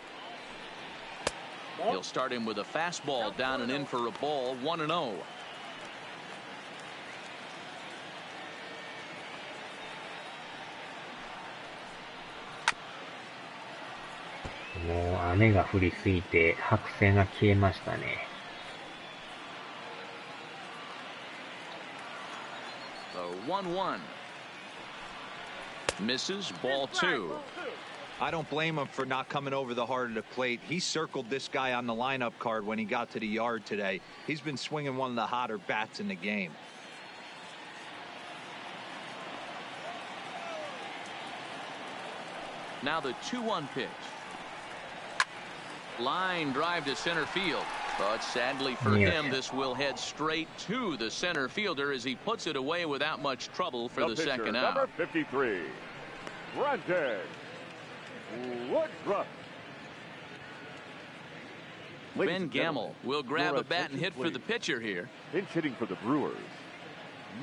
He'll start him with a fastball down and in for a ball, 1-0.もう雨が降りすぎて白線が消えましたね。The 1-1. Misses, ball two. I don't blame him for not coming over the heart of the plate. He circled this guy on the lineup card when he got to the yard today. He's been swinging one of the hotter bats in the game. Now the 2-1 pitch. Line drive to center field. But sadly for him, this will head straight to the center fielder as he puts it away without much trouble for the second out. Number 53. Brandon Woodruff. Ben Gamble will grab a bat and hit for the pitcher here. Pinch hitting for the Brewers.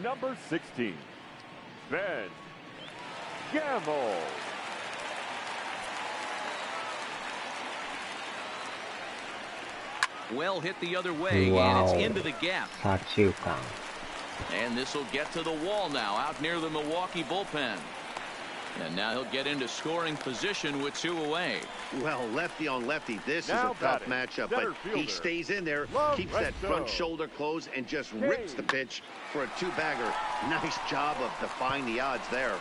Number 16. Ben Gamble. Well hit the other way, Wow. and it's into the gap. 左中間。 And this will get to the wall now, out near the Milwaukee bullpen. And now he'll get into scoring position with two away. Well, lefty on lefty, this is Now a tough batting, matchup, center but he fielder, stays in there, keeps that Lorenzo front shoulder closed, and just rips the pitch for a two-bagger. Nice job of defying the odds there.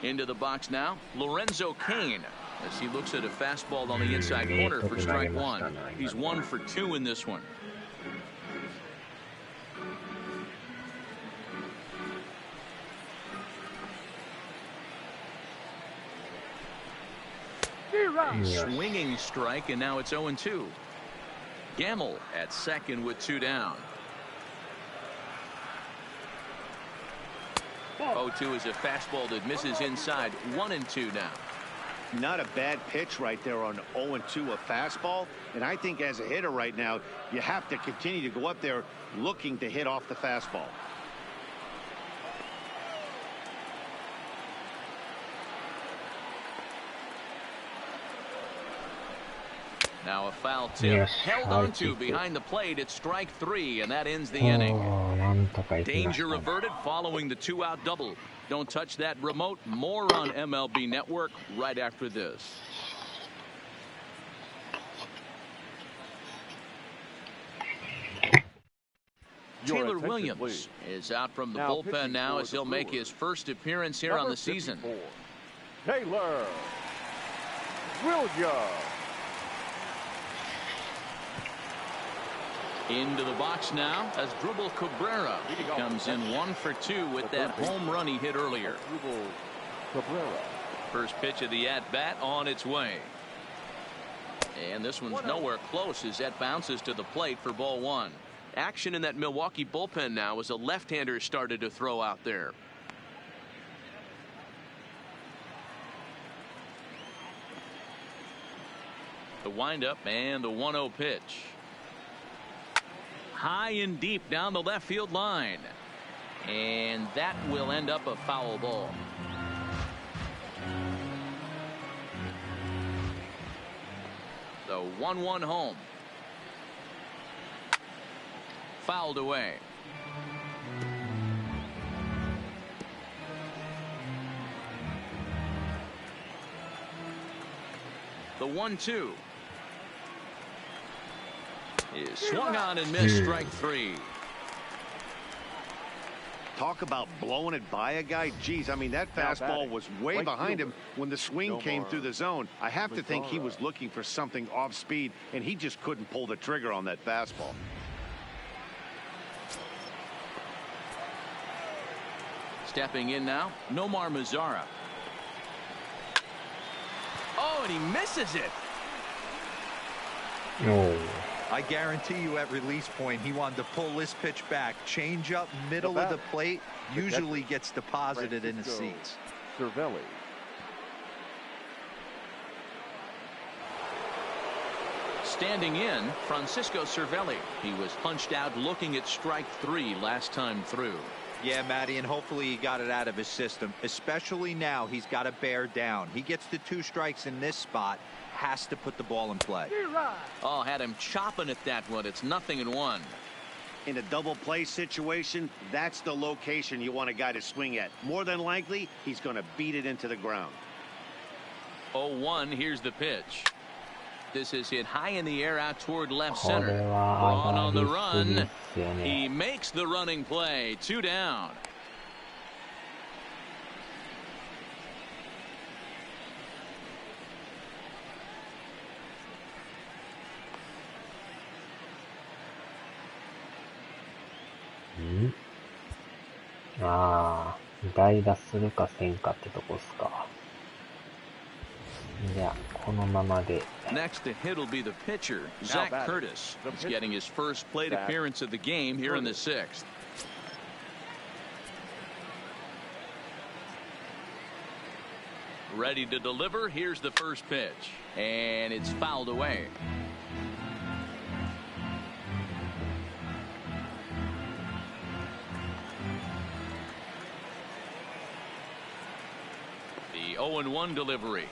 Into the box now, Lorenzo Cain, as he looks at a fastball on the inside corner for strike one. He's 1 for 2 in this one. Swinging strike, and now it's 0-2. Gamble at second with 2 down. 0-2 is a fastball that misses inside. 1-2 now. Not a bad pitch right there on 0-2, a fastball. And I think as a hitter right now, you have to continue to go up there looking to hit off the fastball. Now a foul tip held onto behind the plate. It's strike 3, and that ends the inning. Danger averted following the 2-out double. Don't touch that remote. More on MLB Network right after this. Taylor Williams is out from the bullpen now as he'll make his first appearance here on the season. Taylor Williams. Into the box now as Drupal Cabrera comes in 1 for 2 with that home run he hit earlier. First pitch of the at-bat on its way. And this one's nowhere close as that bounces to the plate for ball 1. Action in that Milwaukee bullpen now as a left-hander started to throw out there. The windup and the 1-0 pitch. High and deep down the left field line. And that will end up a foul ball. The 1-1 home. Fouled away. The 1-2 is swung on and missed. Strike 3. Talk about blowing it by a guy. Geez, I mean, that fastball was way behind him when the swing came through the zone. I have to think he was looking for something off speed, and he just couldn't pull the trigger on that fastball. Stepping in now, Nomar Mazara. Oh, and he misses it. No. I guarantee you at release point he wanted to pull this pitch back. Change up middle of the plate usually gets deposited in the seats. Cervelli. Standing in, Francisco Cervelli. He was punched out looking at strike 3 last time through. Yeah, Matty, and hopefully he got it out of his system, especially now. He's got to bear down. He gets the 2 strikes in this spot, has to put the ball in play. Oh, had him chopping at that one. It's 0-1. In a double play situation, that's the location you want a guy to swing at. More than likely, he's going to beat it into the ground. 0-1, here's the pitch. This is hit high in the air out toward left center. Braun on the run. He makes the running play. 2 down.ああ、代打するかせんかってとこっすか。じゃあ、このままで。Next to hit will be the pitcher, Zach Curtis. He's getting his first plate appearance of the game here in the 6th. Ready to deliver. Here's the first pitch. And it's fouled away. The 0-1 delivery.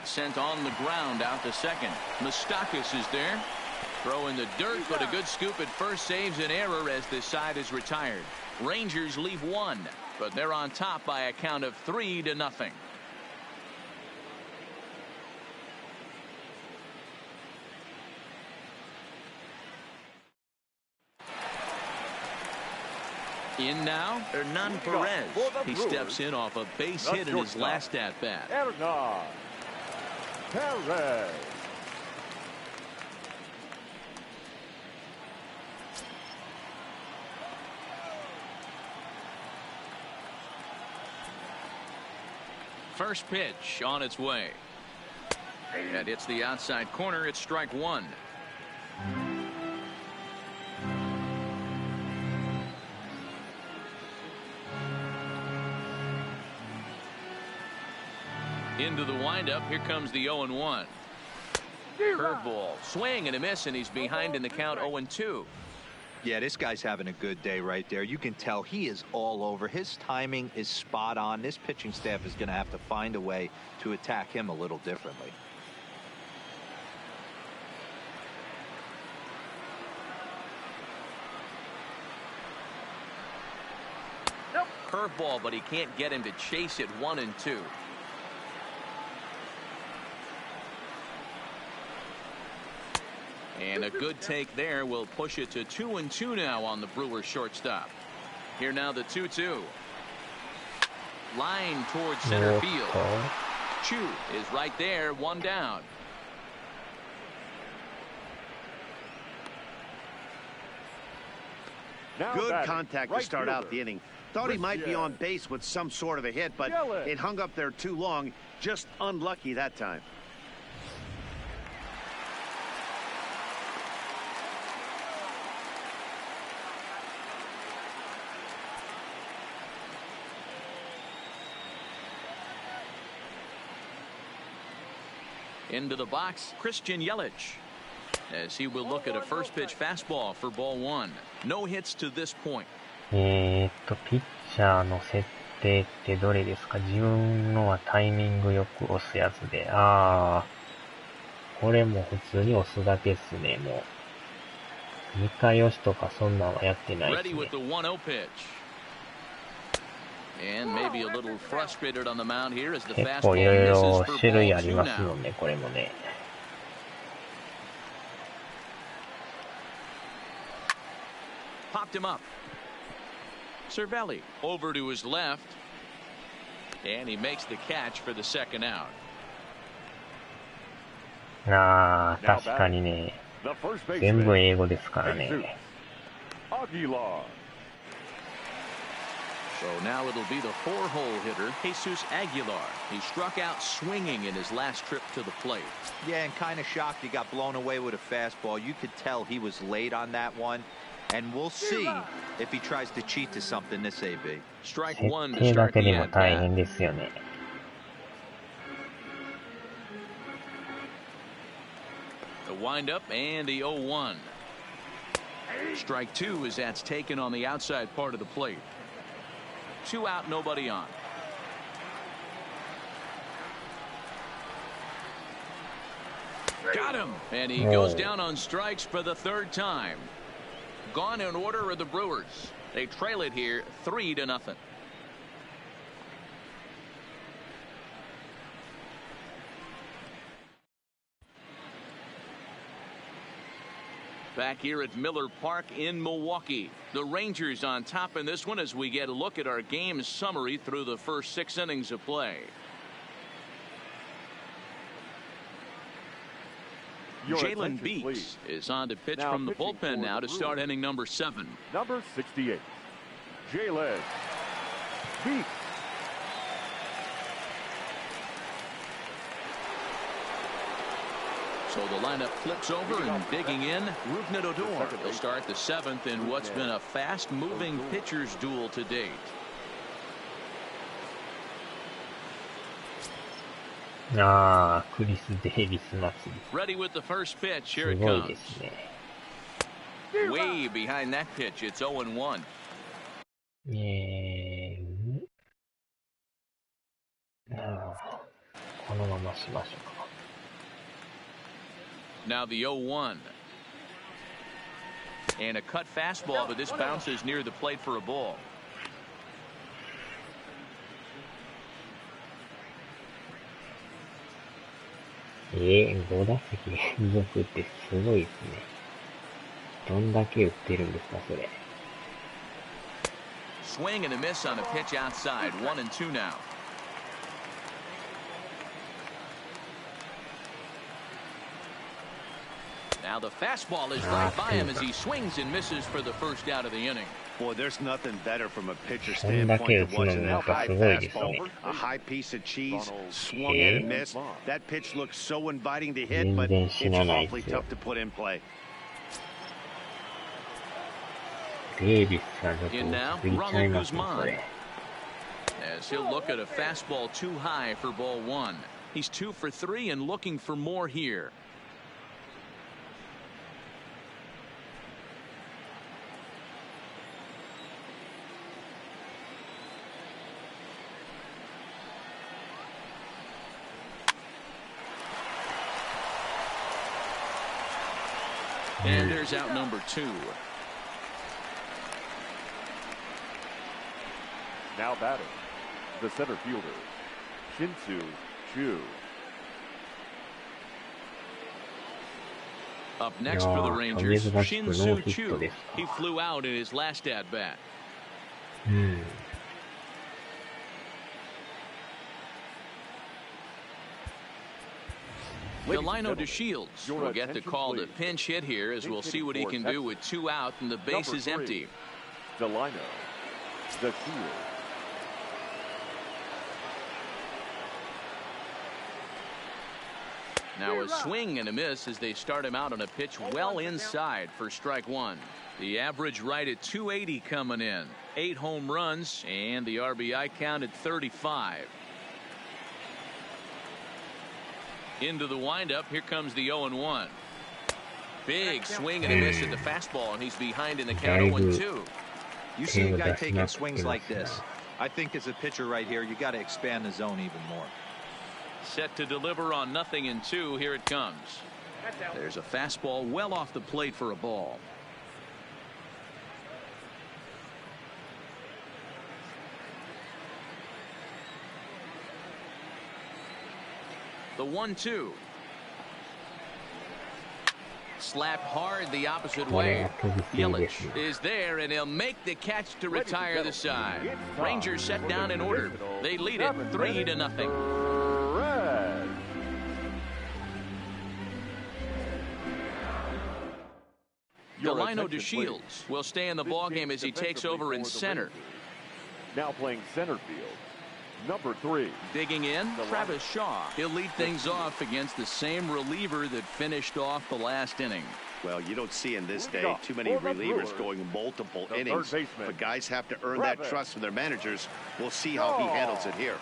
Sent on the ground out to second. Moustakas is there. Throw in the dirt, but a good scoop at first saves an error as this side is retired. Rangers leave 1, but they're on top by a count of 3-0. In now, Hernan Perez. He steps in off a base hit in his last at-bat. Hernan Perez. First pitch on its way. And it's the outside corner. It's strike 1. Into the windup. Here comes the 0-1. Curveball. Swing and a miss, and he's behind in the count 0-2. Yeah, this guy's having a good day right there. You can tell he is all over. His timing is spot on. This pitching staff is going to have to find a way to attack him a little differently. curveball, but he can't get him to chase it 1-2. And a good take there will push it to 2-2 now on the Brewers shortstop. Here now the 2-2. Line towards center field. Chu is right there, one down. Good contact to start out the inning. Thought he might be on base with some sort of a hit, but it hung up there too long. Just unlucky that time. Into the box, Christian Yelich, as he will look at a first pitch fastball for ball one. No hits to this point. ピッチャーの設定ってどれですか？自分のはタイミングよく押すやつで。これも普通に押すだけっすね、もう。2回押しとかそんなんはやってないですね。結構いろいろ種類ありますもんね、これもね。Popped him up. Cervelli over to his left, and he makes the catch for the second out. 確かにね、全部英語ですからね。So now it'll be the four-hole hitter, Jesus Aguilar. He struck out swinging in his last trip to the plate. Yeah, and kind of shocked he got blown away with a fastball. You could tell he was late on that one. And we'll see if he tries to cheat to something this AB. Strike one to start the at-bat. The windup and the 0-1. Strike two as that's taken on the outside part of the plate. 2 out, nobody on. Got him, and he goes down on strikes for the third time. Gone in order of the Brewers. They trail it here 3-0. Back here at Miller Park in Milwaukee. The Rangers on top in this one as we get a look at our game summary through the first 6 innings of play. Jalen Beeks is on to pitch from the bullpen now to start inning number 7. Number 68, Jalen Beeks. So the lineup flips over and digging in, Rougned Odor. He'll start the 7th in what's been a fast-moving pitcher's duel to date. Ready with the first pitch. Here it comes. Way behind that pitch. It's 0-1. Now the 0-1. And a cut fastball, but this bounces near the plate for a ball. Swing and a miss on a pitch outside. 1-2 now. Now the fastball is right by him as he swings and misses for the first out of the inning. Boy, there's nothing better from a pitcher standpoint than watching that high fastball. A high piece of cheese, swung in and missed. That pitch looks so inviting to hit, but it's awfully tough to put in play. In now, Ronald Guzman, as he'll look at a fastball too high for ball 1. He's 2 for 3 and looking for more here. And there's out number 2. Now batting, the center fielder, Shin-Soo Choo. Up next for the Rangers, Shin-Soo Choo. He flew out in his last at-bat. Delino DeShields will get the call to pinch hit here, as we'll see what he can do with 2 out and the base is empty. Delino DeShields. Now a swing and a miss as they start him out on a pitch well inside for strike 1. The average right at 280 coming in. 8 home runs and the RBI count at 35. Into the windup. Here comes the 0-1. Big swing and a miss at the fastball, and he's behind in the count 0-2. You see a guy taking swings like this. I think as a pitcher right here, you got to expand the zone even more. Set to deliver on 0-2. Here it comes. There's a fastball well off the plate for a ball. The 1-2. Slapped hard the opposite way. Yelich is there, and he'll make the catch to retire the side. Rangers set down in order. They lead it 3-0. Delino DeShields will stay in the ballgame as he takes over in center. Now playing center field, number 3. Digging in, Travis Shaw. He'll lead things off against the same reliever that finished off the last inning. Well, you don't see in this day too many relievers going multiple innings, but guys have to earn that trust from their managers. We'll see how he handles it here.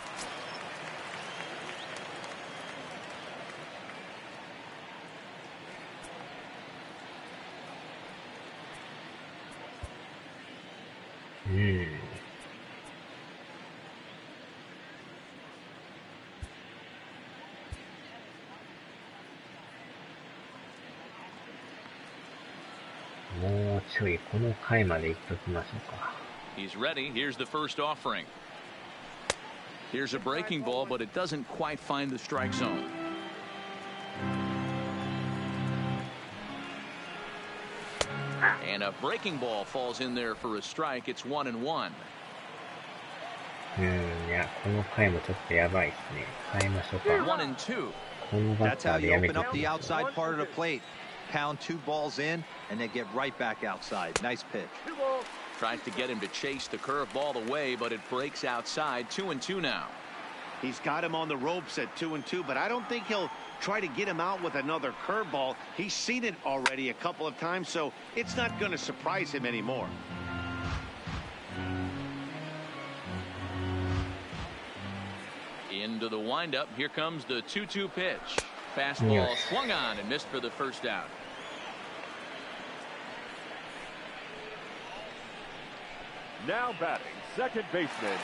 He's ready. Here's the first offering. Here's a breaking ball, but it doesn't quite find the strike zone. And a breaking ball falls in there for a strike. It's 1-1. いや、この回もちょっとやばいですね。変えましょうか。1-2. このバッ That's タ how ーで you やめ open て up the outside part of the plate. Pound 2 balls in, and then get right back outside. Nice pitch. Tries to get him to chase the curveball away, but it breaks outside. 2-2 now. He's got him on the ropes at 2-2, but I don't think he'll try to get him out with another curveball. He's seen it already a couple of times, so it's not going to surprise him anymore. Into the windup. Here comes the 2-2 pitch. Fastball swung on and missed for the first out. Now batting, second baseman,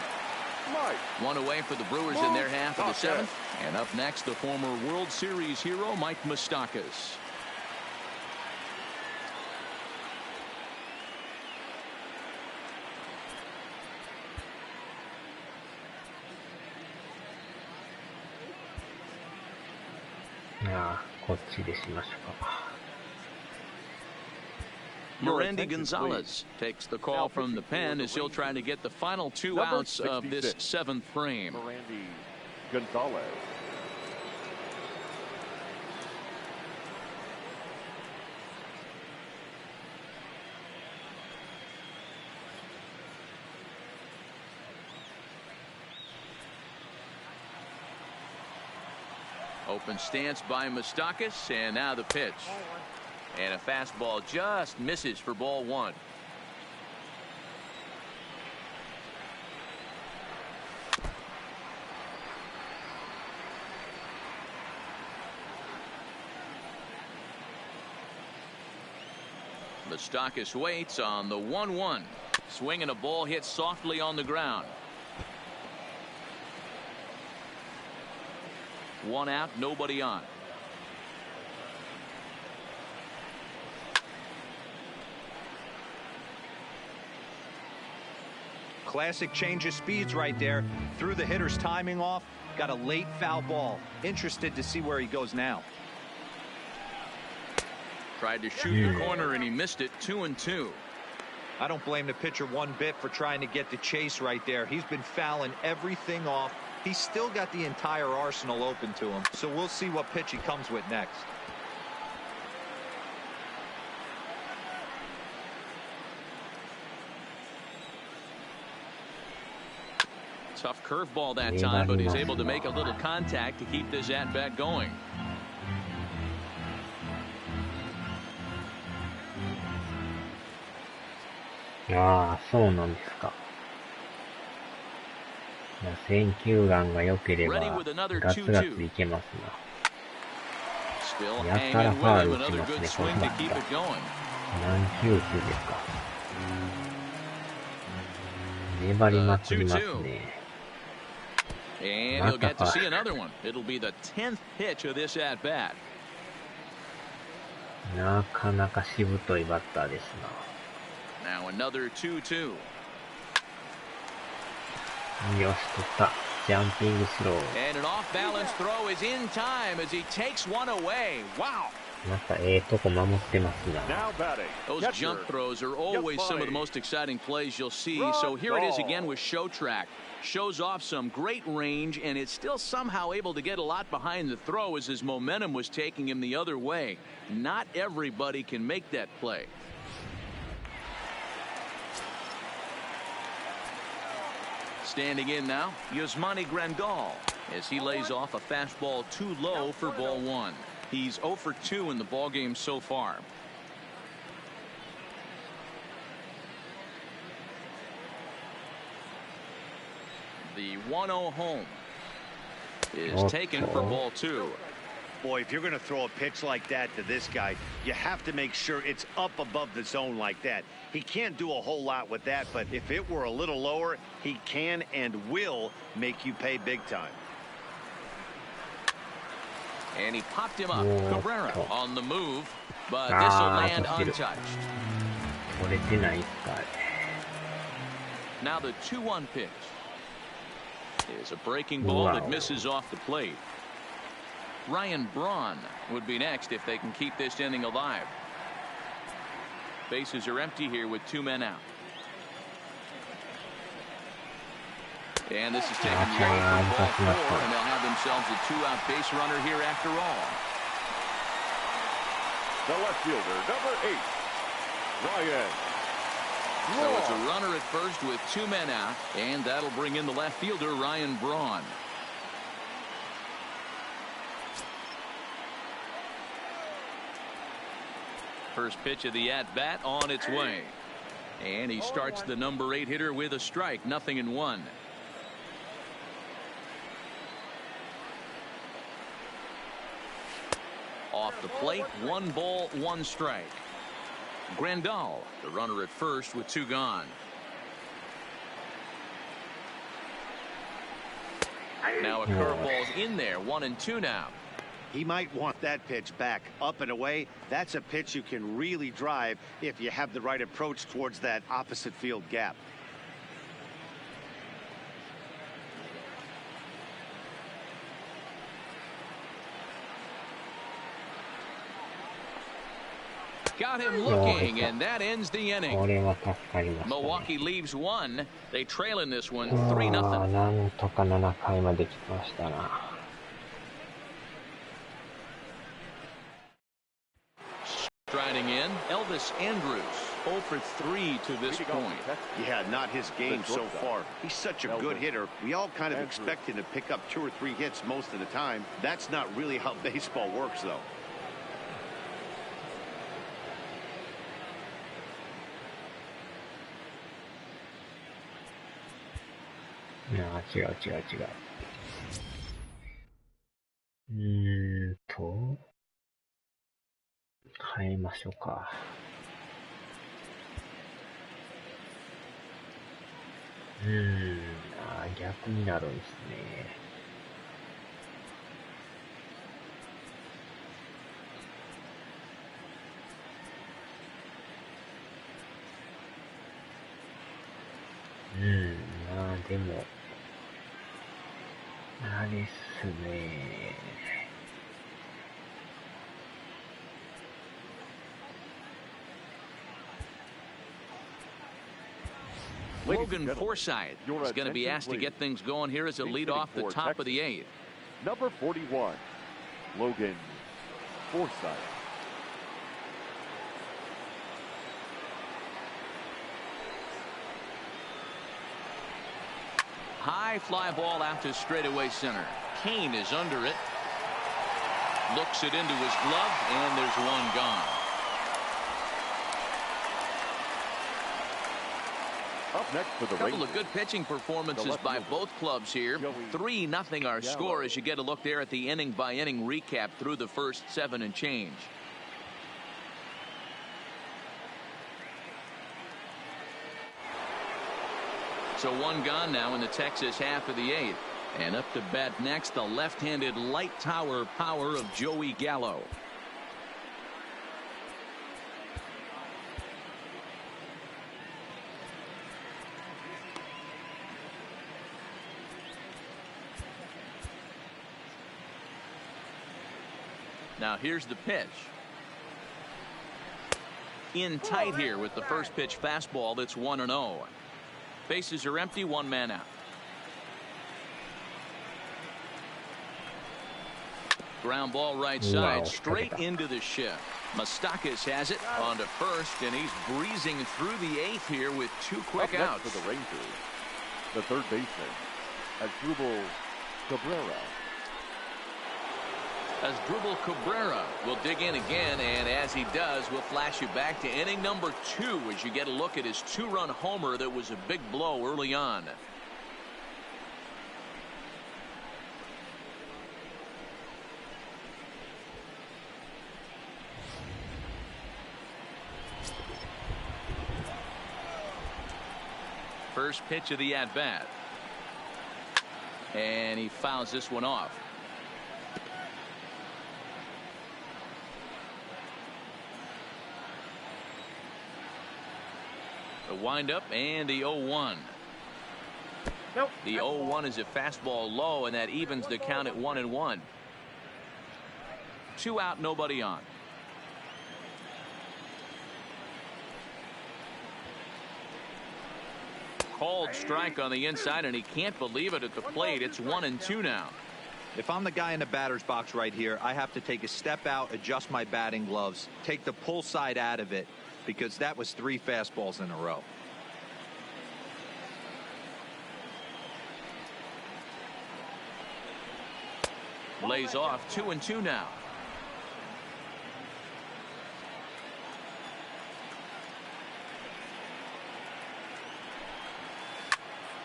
Mike. One away for the Brewers in their half of the 7th. And up next, the former World Series hero, Mike Moustakas. Merandy Gonzalez takes the call from the pen as he'll try to get the final 2 outs of this 7th frame. Merandy Gonzalez. Open stance by Moustakas, and now the pitch. And a fastball just misses for ball 1. Moustakas waits on the 1-1. Swing and a ball hit softly on the ground. 1 out, nobody on. Classic change of speeds right there. Threw the hitter's timing off. Got a late foul ball. Interested to see where he goes now. Tried to shoot the corner and he missed it. 2-2. I don't blame the pitcher one bit for trying to get the chase right there. He's been fouling everything off. He's still got the entire arsenal open to him. So we'll see what pitch he comes with next. Tough curveball that time, but he's able to make a little contact to keep this at-bat going. Ah, そうなんですか。選球眼が良ければガツガツいけますな。やたらファウル打ちますね、このバッター。何球数ですか。粘りまくりますね。And he'll get to see another one. It'll be the 10th pitch of this at bat. なかなかしぶといバッターですな。Now another 2-2. よし、取った。ジャンピングスロー。And an off-balance throw is in time as he takes one away. Wow. またとこ守ってますな。Those jump throws are always some of the most exciting plays you'll see. So here it is again with Show Track. Shows off some great range, and it's still somehow able to get a lot behind the throw as his momentum was taking him the other way. Not everybody can make that play. Standing in now, Yasmani Grandal, as he lays off a fastball too low for ball one. He's 0 for 2 in the ballgame so far. The 1-0 home is taken for ball two. Boy, if you're going to throw a pitch like that to this guy, you have to make sure it's up above the zone like that. He can't do a whole lot with that, but if it were a little lower, he can and will make you pay big time. And he popped him up. Cabrera on the move, but this will land untouched. Now the 2-1 pitch is a breaking ball that misses off the plate. Ryan Braun would be next if they can keep this inning alive. Bases are empty here with 2 men out. And this is taken away from ball 4, and they'll have themselves a 2-out base runner here after all. The left fielder, number 8, Ryan. So it's a runner at first with 2 men out, and that'll bring in the left fielder, Ryan Braun. First pitch of the at-bat on its way. And he starts the number 8 hitter with a strike, 0-1. Off the plate, 1 ball, 1 strike. Grandal, the runner at first with 2 gone. Now a curveball's in there, 1-2 now. He might want that pitch back, up and away. That's a pitch you can really drive if you have the right approach towards that opposite field gap. Got him looking, and that ends the inning. Milwaukee leaves 1. They trail in this one 3-0. なんとか7回まで来ましたな。Striding in, Elvis Andrus, 0 for 3 to this point. Yeah, not his game so far. He's such a good hitter. We all kind of expect him to pick up 2 or 3 hits most of the time. That's not really how baseball works, though. No, 違う。変えましょうか。逆になるんですね。でも、あれっすね。Logan Forsythe is going to be asked to get things going here as a lead off the top of the 8th. Number 41, Logan Forsythe. High fly ball out to straightaway center. Kane is under it. Looks it into his glove, and there's one gone. Up next for the Couple Rangers. of good pitching performances by both clubs here. 3-0 our score as you get a look there at the inning by inning recap through the first 7 and change. So one gone now in the Texas half of the 8th. And up to bat next, the left-handed light tower power of Joey Gallo. Now here's the pitch. In tight here with the first pitch fastball that's 1-0. Bases are empty, one man out. Ground ball right side, straight into the shift. Mastakis has it on to first, and he's breezing through the 8th here with 2 quick outs. For the Rangers, the third baseman, Asdrubal Cabrera. Asdrubal Cabrera will dig in again, and as he does, we'll flash you back to inning number 2 as you get a look at his 2-run homer that was a big blow early on. First pitch of the at-bat. And he fouls this one off. The windup and the 0-1. Nope. The 0-1 is a fastball low, and that evens the count at 1-1. 2 out, nobody on. Called strike on the inside, and he can't believe it at the plate. It's 1-2 now. If I'm the guy in the batter's box right here, I have to take a step out, adjust my batting gloves, take the pull side out of it, because that was 3 fastballs in a row. Lays off 2-2 now.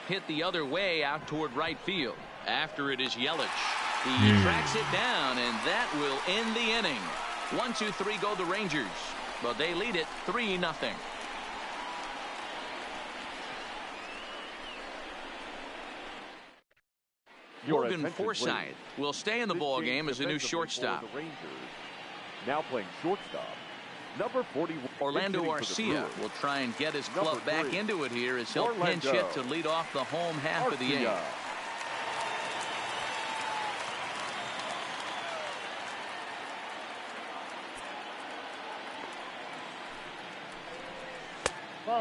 Hit the other way out toward right field. After it is Yelich. He tracks it down, and that will end the inning. 1-2-3 go the Rangers, but they lead it 3-0. Logan Forsythe will stay in the ball game as a new shortstop. Now playing shortstop, number 41. Orlando Arcia will try and get his glove back into it here as he'll pinch hit to lead off the home half of the 8th.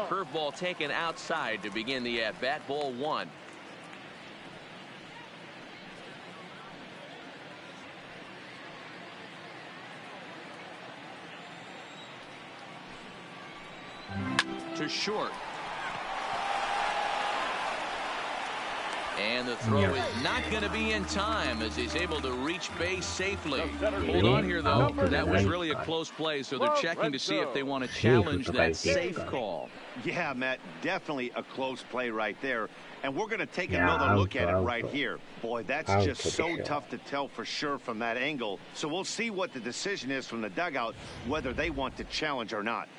Curveball taken outside to begin the at-bat. Ball 1. To short. And the throw is not going to be in time as he's able to reach base safely. Hold on here, though. That was really a close play, so they're checking to see if they want to challenge that safe call. Yeah, Matt, definitely a close play right there. And we're going to take another look at it right here. Boy, that's just so tough to tell for sure from that angle. So we'll see what the decision is from the dugout, whether they want to challenge or not.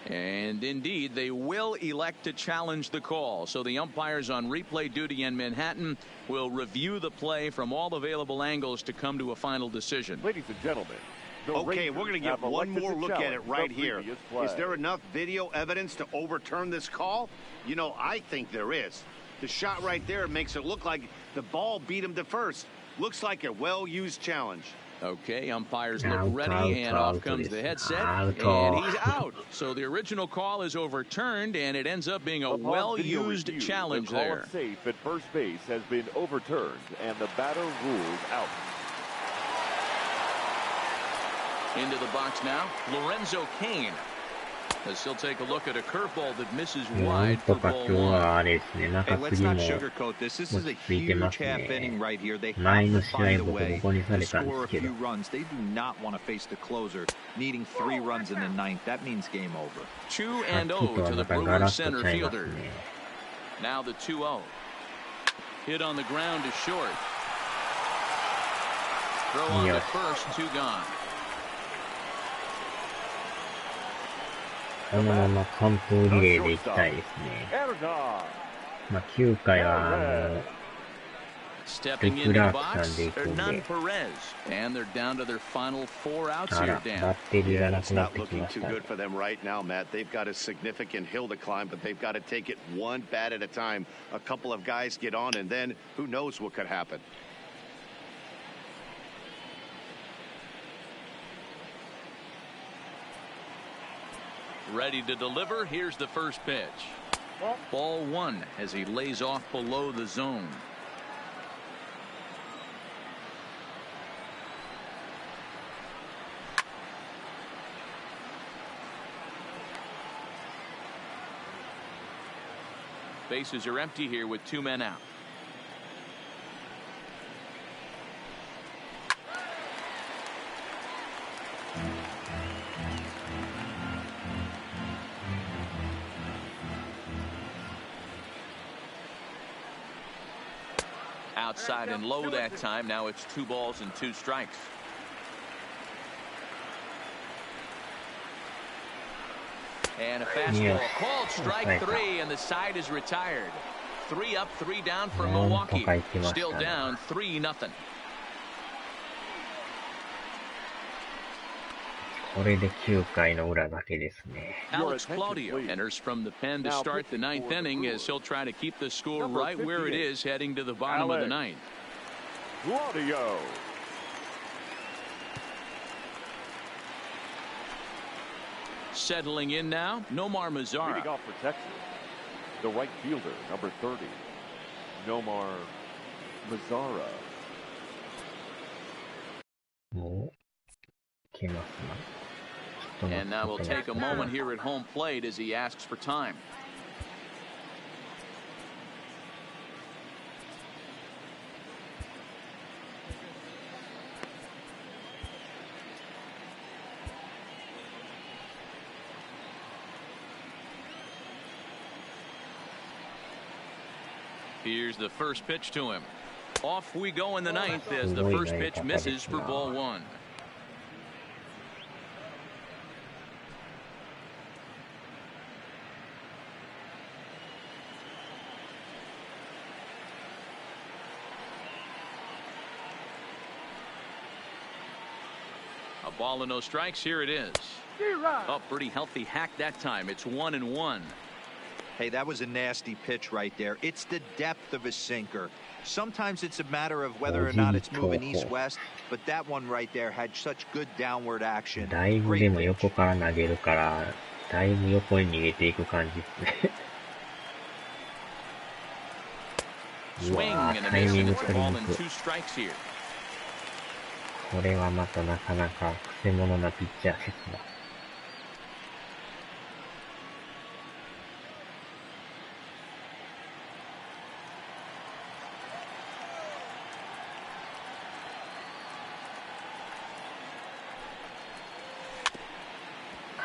And indeed, they will elect to challenge the call. So the umpires on replay duty in Manhattan will review the play from all available angles to come to a final decision. Ladies and gentlemen, okay, we're going to get one more look at it right here. Is there enough video evidence to overturn this call? You know, I think there is. The shot right there makes it look like the ball beat him to first. Looks like a well-used challenge. Okay, umpires look ready, and off comes the headset, and he's out. So the original call is overturned, and it ends up being a well-used challenge there. The call safe at first base has been overturned, and the batter ruled out. Into the box now, Lorenzo Cain. As he'll take a look at a curveball that misses wide for ball one. Hey, let's not sugarcoat this. This is a huge half inning right here. They have to find a way to score a few runs. They do not want to face the closer, needing 3 runs in the 9th. That means game over. 2-0 to the Brewers center fielder. Now the 2-0. Hit on the ground is short. Throw on the first, 2 gone. このまま完封リレーでいきたいですね。まあ、9回はStepping into the box, Hernan Perez, and they're down to their final 4 outs here, Dan. バッテリーがなく It's なっ not てき looking まし too たね。 good for them right now, Matt. They've got a significant hill to climb, but they've got to take it one bat at a time. A couple of guys get on, and then who knows what could happen. Ready to deliver. Here's the first pitch. Ball 1 as he lays off below the zone. Bases are empty here with 2 men out. Outside and low that time. Now it's 2 balls and 2 strikes. And a fastball called strike 3, and the side is retired. 3 up, 3 down for Milwaukee. Still down 3-0. これで9回の裏だけですね。Alex Claudio enters from the pen to start the 9th inning as he'll try to keep the score right where it is heading to the bottom of the 9th. Claudio. Settling in now, Nomar Mazara. Leading off for Texas, the right fielder, number 30, Nomar Mazara. もう、いけますな。And now we'll take a moment here at home plate as he asks for time. Here's the first pitch to him. Off we go in the 9th as the first pitch misses for ball 1. A ball and no strikes. Here it is. Oh, pretty healthy hack that time. It's 1-1. Hey, that was a nasty pitch right there. It's the depth of a sinker. Sometimes it's a matter of whether or not it's moving east-west, but that one right there had such good downward action. だいぶでも横から投げるから、だいぶ横に逃げていく感じですね。うわぁ、タイミング取りにくい。これはまたなかなかくせ者なピッチャーですな。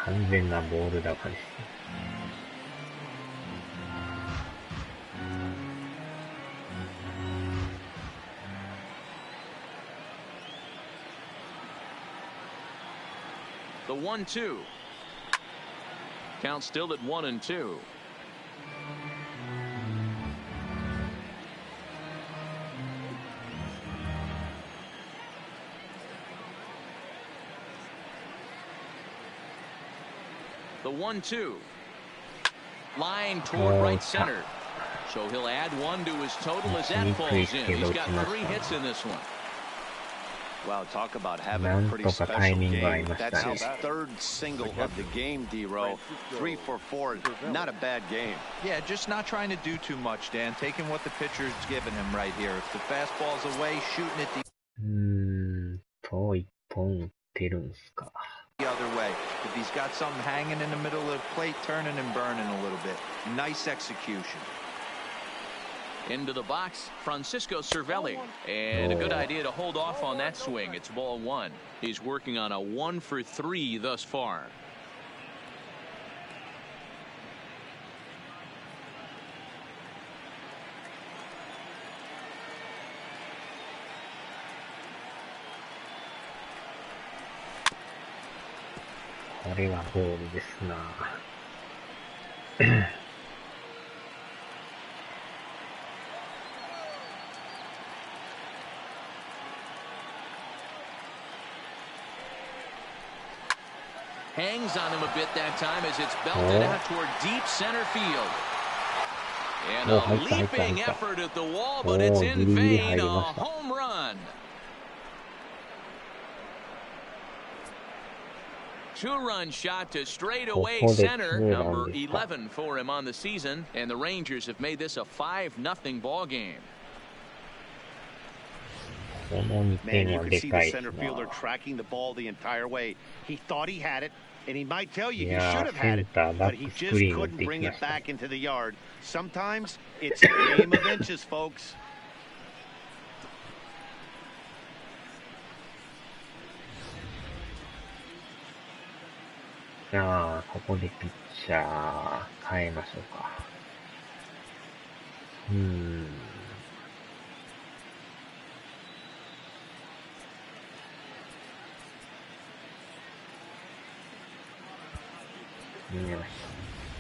完全なボール球ですね。The 1-2. Count still at 1-2. The 1-2. Line toward right center. So he'll add one to his total as that falls in. He's got 3 hits in this one. Wow, talk about having a pretty special game. That's his 3rd single of the game, D-Row. 3 for 4. Not a bad game. Yeah, just not trying to do too much, Dan. Taking what the pitcher's giving him right here. If the fastball's away, shooting it the other way. If he's got something hanging in the middle of the plate, turning and burning a little bit. Nice execution. Into the box, Francisco Cervelli. And a good idea to hold off on that swing. It's ball 1. He's working on a 1 for 3 thus far. Hangs on him a bit that time as it's belted out toward deep center field. And a leaping effort at the wall, but it's in vain. A home run. 2-run shot to straightaway center. Number 11 for him on the season. And the Rangers have made this a 5-0 ball game. Man, you can see the center fielder tracking the ball the entire way. He thought he had it, and he might tell you he should have had it, but he just couldn't bring it back into the yard. Sometimes it's a game of inches, folks. Yeah, ここでピッチャー変えましょうか。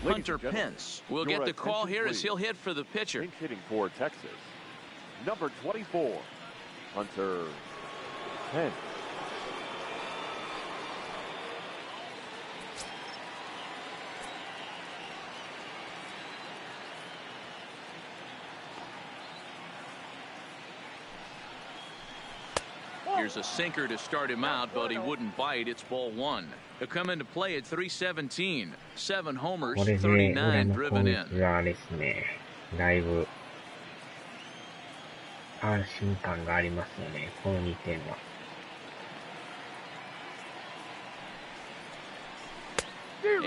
Hunter Pence will get the call here as he'll hit for the pitcher. Pinch hitting for Texas. Number 24, Hunter Pence. Here's a sinker to start him out, but he wouldn't bite. It's ball 1. He'll come into play at 317. 7 homers, 39 driven in. はですね、だいぶ安心感がありますよね、この2点は。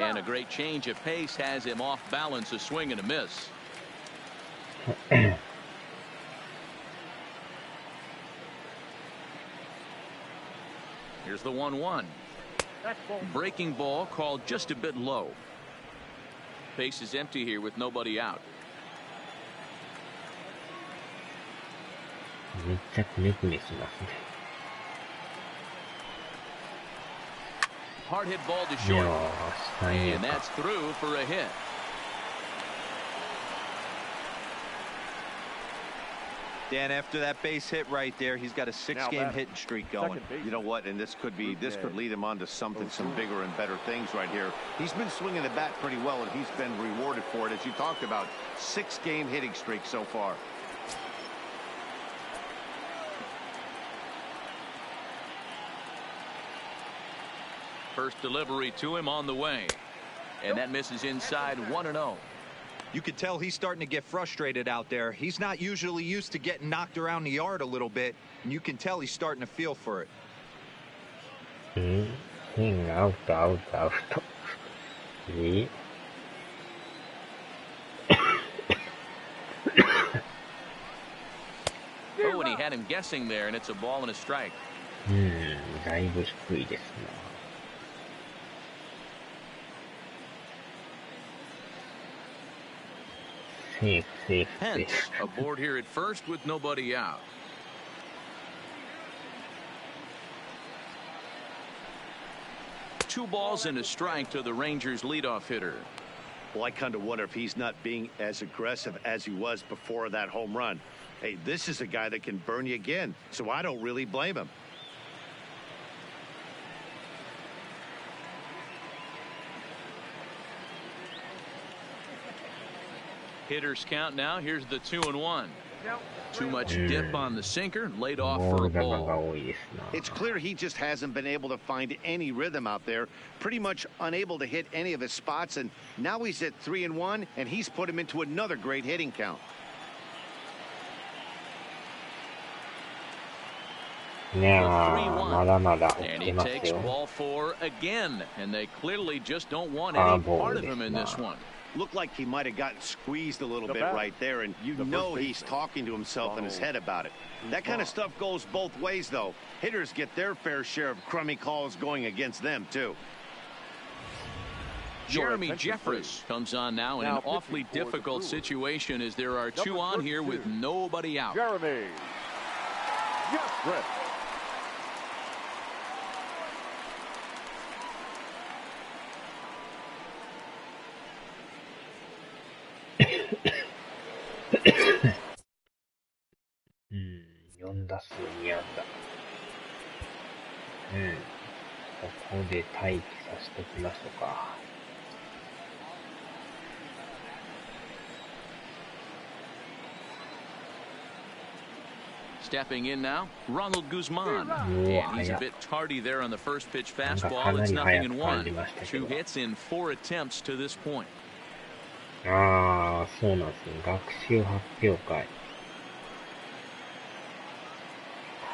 And a great change of pace has him off balance, a swing and a miss. Here's the 1-1. Breaking ball called just a bit low. Base is empty here with nobody out. めっちゃくねくねしますね。Hard hit ball to short. And that's through for a hit. Dan, after that base hit right there, he's got a 6-game hitting streak going. You know what? And this could lead him on to some bigger and better things right here. He's been swinging the bat pretty well, and he's been rewarded for it, as you talked about. 6-game hitting streak so far. First delivery to him on the way. And that misses inside 1-0. You could tell he's starting to get frustrated out there. He's not usually used to getting knocked around the yard a little bit, and you can tell he's starting to feel for it. Out. Oh, and he had him guessing there, and it's a ball and a strike. だいぶ低いですね。Safe. Pence aboard here at first with nobody out. Two balls and a strike to the Rangers leadoff hitter. Well, I kind of wonder if he's not being as aggressive as he was before that home run. Hey, this is a guy that can burn you again, so I don't really blame him. Hitters count now. Here's the 2-1. Too much dip on the sinker, laid off for a ball. It's clear he just hasn't been able to find any rhythm out there. Pretty much unable to hit any of his spots, and now he's at 3-1, and he's put him into another great hitting count. And he takes ball 4 again, and they clearly just don't want any part of him in this one. Looked like he might have gotten squeezed a little bit right there, and you know he's talking to himself in his head about it. That kind of stuff goes both ways, though. Hitters get their fair share of crummy calls going against them, too. Jeremy Jeffress comes on now in an awfully difficult situation as there are 2 on here with nobody out. Jeremy Jeffress. Hmm, 4打数2安打。ここで待機させておきましょうか。Stepping in now, Ronald Guzman. And he's a bit tardy there on the first pitch fastball. It's 0-1. 2 hits in 4 attempts to this point. ああ、そうなんですね。学習発表会。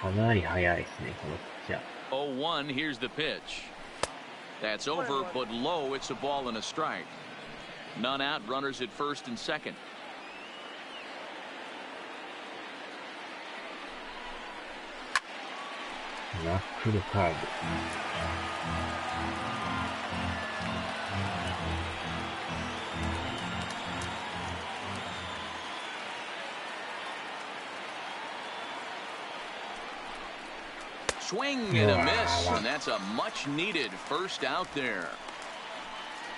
かなり早いですね、このピッチャー。0-1, here's the pitch. That's over, but low. It's a ball and a strike. None out, runners at first and second. Knuckle curve. Swing and a miss, and that's a much-needed first out there.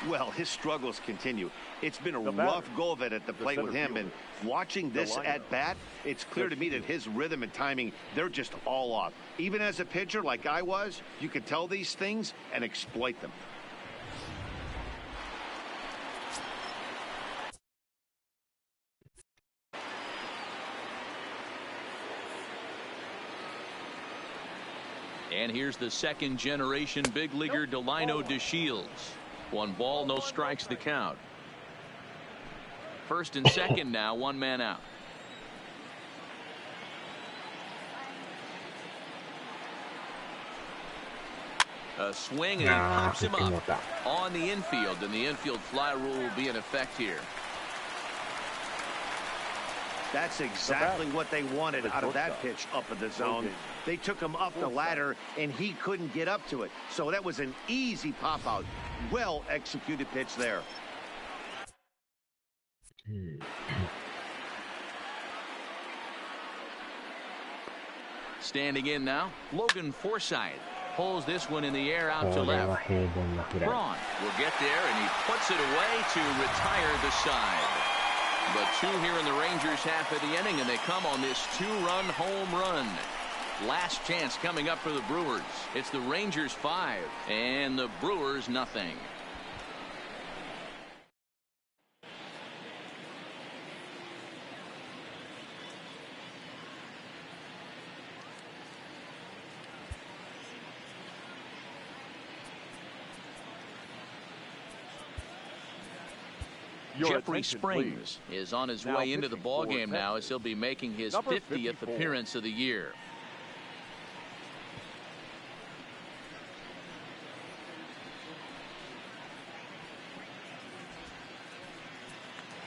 Well, his struggles continue. It's been a rough go of it at the plate with him, and watching this at-bat, it's clear to me that his rhythm and timing, they're just all off. Even as a pitcher like I was, you could tell these things and exploit them. And here's the second-generation big leaguer Delino DeShields. 1 ball, no strikes the count. First and second now, 1 man out. A swing, and he pops him up on the infield, and the infield fly rule will be in effect here. That's exactly what they wanted out of that pitch up in the zone. They took him up the ladder, and he couldn't get up to it. So that was an easy pop-out. Well-executed pitch there. Standing in now, Logan Forsythe pulls this one in the air out to left. Braun will get there, and he puts it away to retire the side. But 2 here in the Rangers half of the inning, and they come on this 2-run home run. Last chance coming up for the Brewers. It's the Rangers 5 and the Brewers nothing. Jeffrey Springs is on his way into the ballgame now as he'll be making his 50th appearance of the year.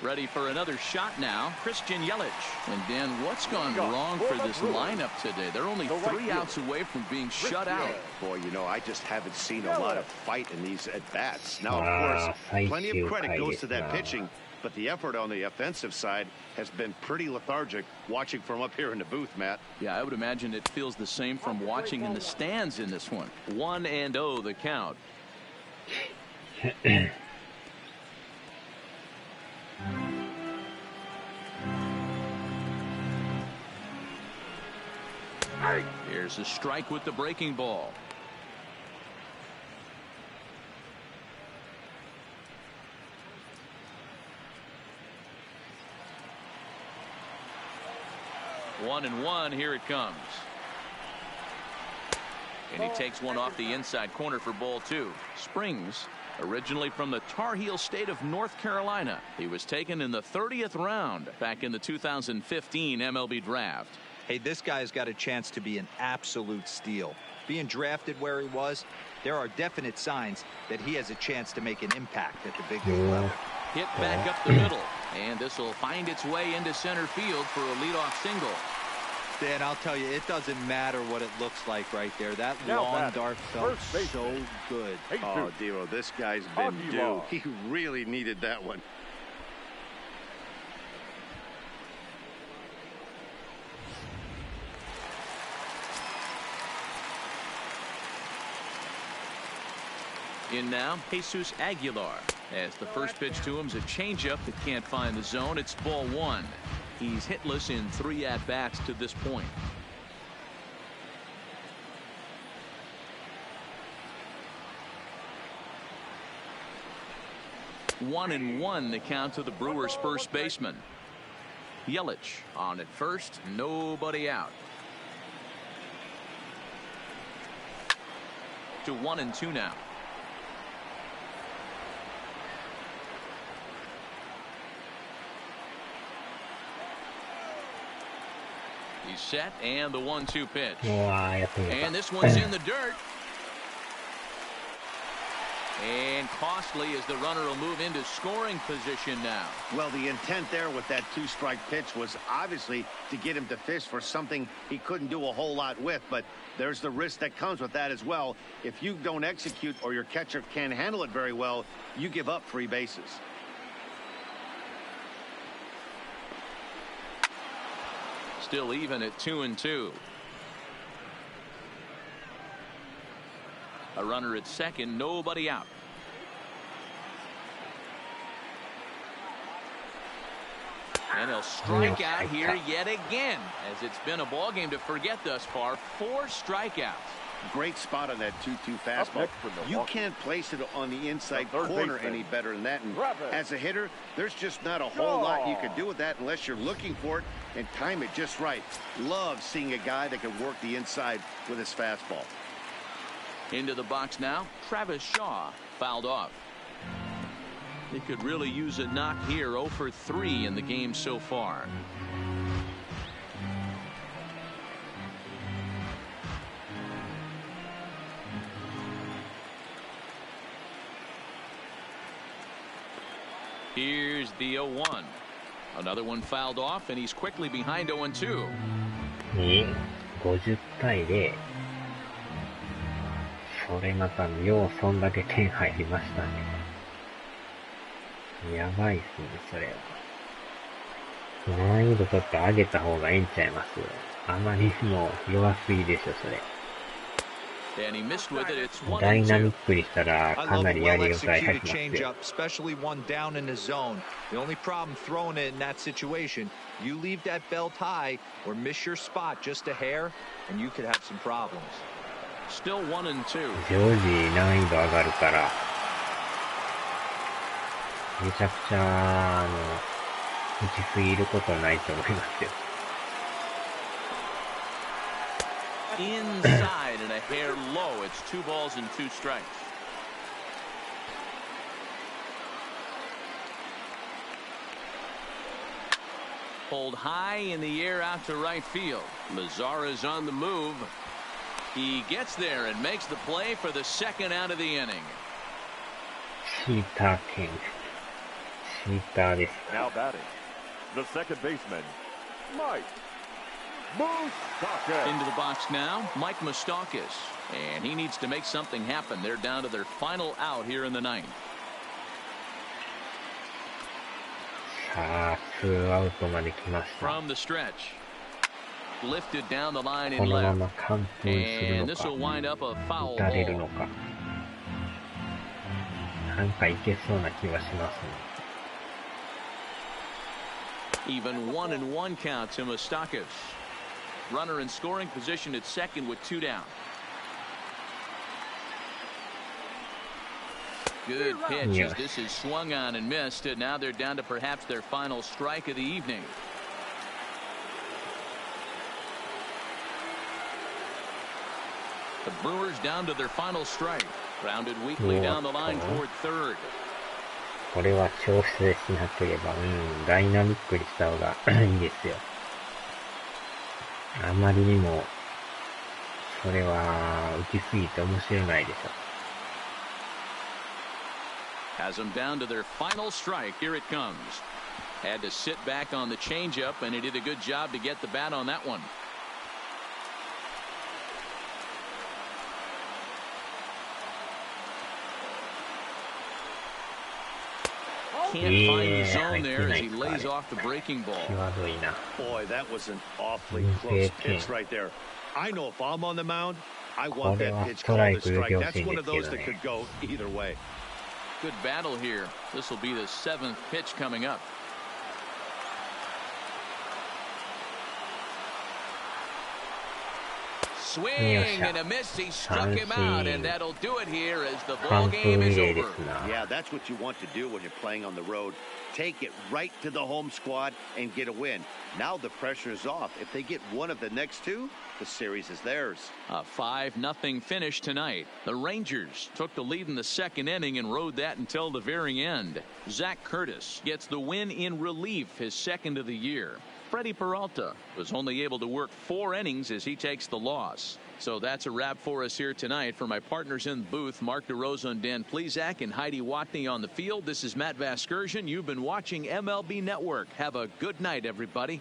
Ready for another shot now, Christian Yelich. And Dan, what's gone wrong for this lineup today? They're only 3 outs away from being shut out. Boy, you know, I just haven't seen a lot of fight in these at-bats. Now, of course, plenty of credit goes to that pitching, but the effort on the offensive side has been pretty lethargic watching from up here in the booth, Matt. Yeah, I would imagine it feels the same from watching in the stands in this one. 1-0 the count. Here's a strike with the breaking ball. 1-1. Here it comes. And he takes one off the inside corner for ball 2. Springs, originally from the Tar Heel state of North Carolina. He was taken in the 30th round back in the 2015 MLB draft. Hey, this guy's got a chance to be an absolute steal. Being drafted where he was, there are definite signs that he has a chance to make an impact at the big league level. Hit back up the middle, and this will find its way into center field for a leadoff single. Dan, I'll tell you, it doesn't matter what it looks like right there. That long dart felt so good. Oh, Devo, this guy's been due. He really needed that one. In now, Jesus Aguilar. As the first pitch to him's a changeup that can't find the zone. It's ball 1. He's hitless in 3 at-bats to this point. One and one the count to the Brewers' first baseman. Yelich on at first, nobody out. To 1-2 now. He's set, and the 1-2 pitch. And this one's in the dirt. And costly as the runner will move into scoring position now. Well, the intent there with that 2-strike pitch was obviously to get him to fish for something he couldn't do a whole lot with, but there's the risk that comes with that as well. If you don't execute or your catcher can't handle it very well, you give up 3 bases. Still even at 2-2. A runner at second, nobody out. And he'll strike out here yet again, as it's been a ball game to forget thus far. 4 strikeouts. Great spot on that 2-2 fastball. You can't place it on the inside corner any better than that. And as a hitter, there's just not a whole lot you can do with that unless you're looking for it and time it just right. Love seeing a guy that can work the inside with his fastball. Into the box now, Travis Shaw fouled off. They could really use a knock here. 0 for 3 in the game so far. Here's the 0-1. Another one fouled off, and he's quickly behind 0-2. 50対0。それまたようそんだけ点入りましたね。やばいっすね、それは。難易度ちょっと上げた方がええんちゃいます。あまりにも弱すぎでしょ、それ。ダイナミックにしたらかなりやりごたえありますよ。Especially one down in the zone. The only problem throwing it in that situation, you leave that belt high or miss your spot just a hair, and you could have some problems. Still 1-2. 常時難易度上がるから、めちゃくちゃ打ちすぎることないと思いますよ。Inside and a hair low. It's 2 balls and 2 strikes. Pulled high in the air out to right field. Mazara's on the move. He gets there and makes the play for the 2nd out of the inning. シーター剣。シーターです。Now batting, the second baseman, Mike Moustakas. Into the box now, Mike Moustakas. And he needs to make something happen. They're down to their final out here in the 9th. さあ、2アウトまで来ました。 From the stretch. Lifted down the line こ and のま left. ま完封する And の this か、 will wind up a 打 foul たれる ball. のか。なんかいけそうな気はしますね。Even 1-1 count to Moustakas. Runner in scoring position at second with 2 down. Good pitch as this is swung on and missed, and now they're down to perhaps their final strike of the evening. The Brewers down to their final strike. Grounded weakly down the line toward third. これは調整しなければ、ダイナミックにした方がいいですよ。あまりにも、それは打ちすぎて面白いないでしょ。Has them down to their final strike. Here it comes. Had to sit back on the changeup, and he did a good job to get the bat on that one. Can't find the zone there as he lays off the breaking ball. Boy, that was an awfully close pitch right there. I know if I'm on the mound, I want that pitch called a strike. That's one of those that could go either way. Good battle here. This will be the 7th pitch coming up. Swing and a miss. He struck him out, and that'll do it here as the ball game is over. Yeah, that's what you want to do when you're playing on the road. Take it right to the home squad and get a win. Now the pressure is off. If they get one of the next two, the series is theirs. A 5-0 finish tonight. The Rangers took the lead in the second inning and rode that until the very end. Zach Curtis gets the win in relief, his second of the year. Freddie Peralta was only able to work 4 innings as he takes the loss. So that's a wrap for us here tonight. For my partners in the booth, Mark DeRosa and Dan Plesac and Heidi Watney on the field, this is Matt Vasgersian. You've been watching MLB Network. Have a good night, everybody.5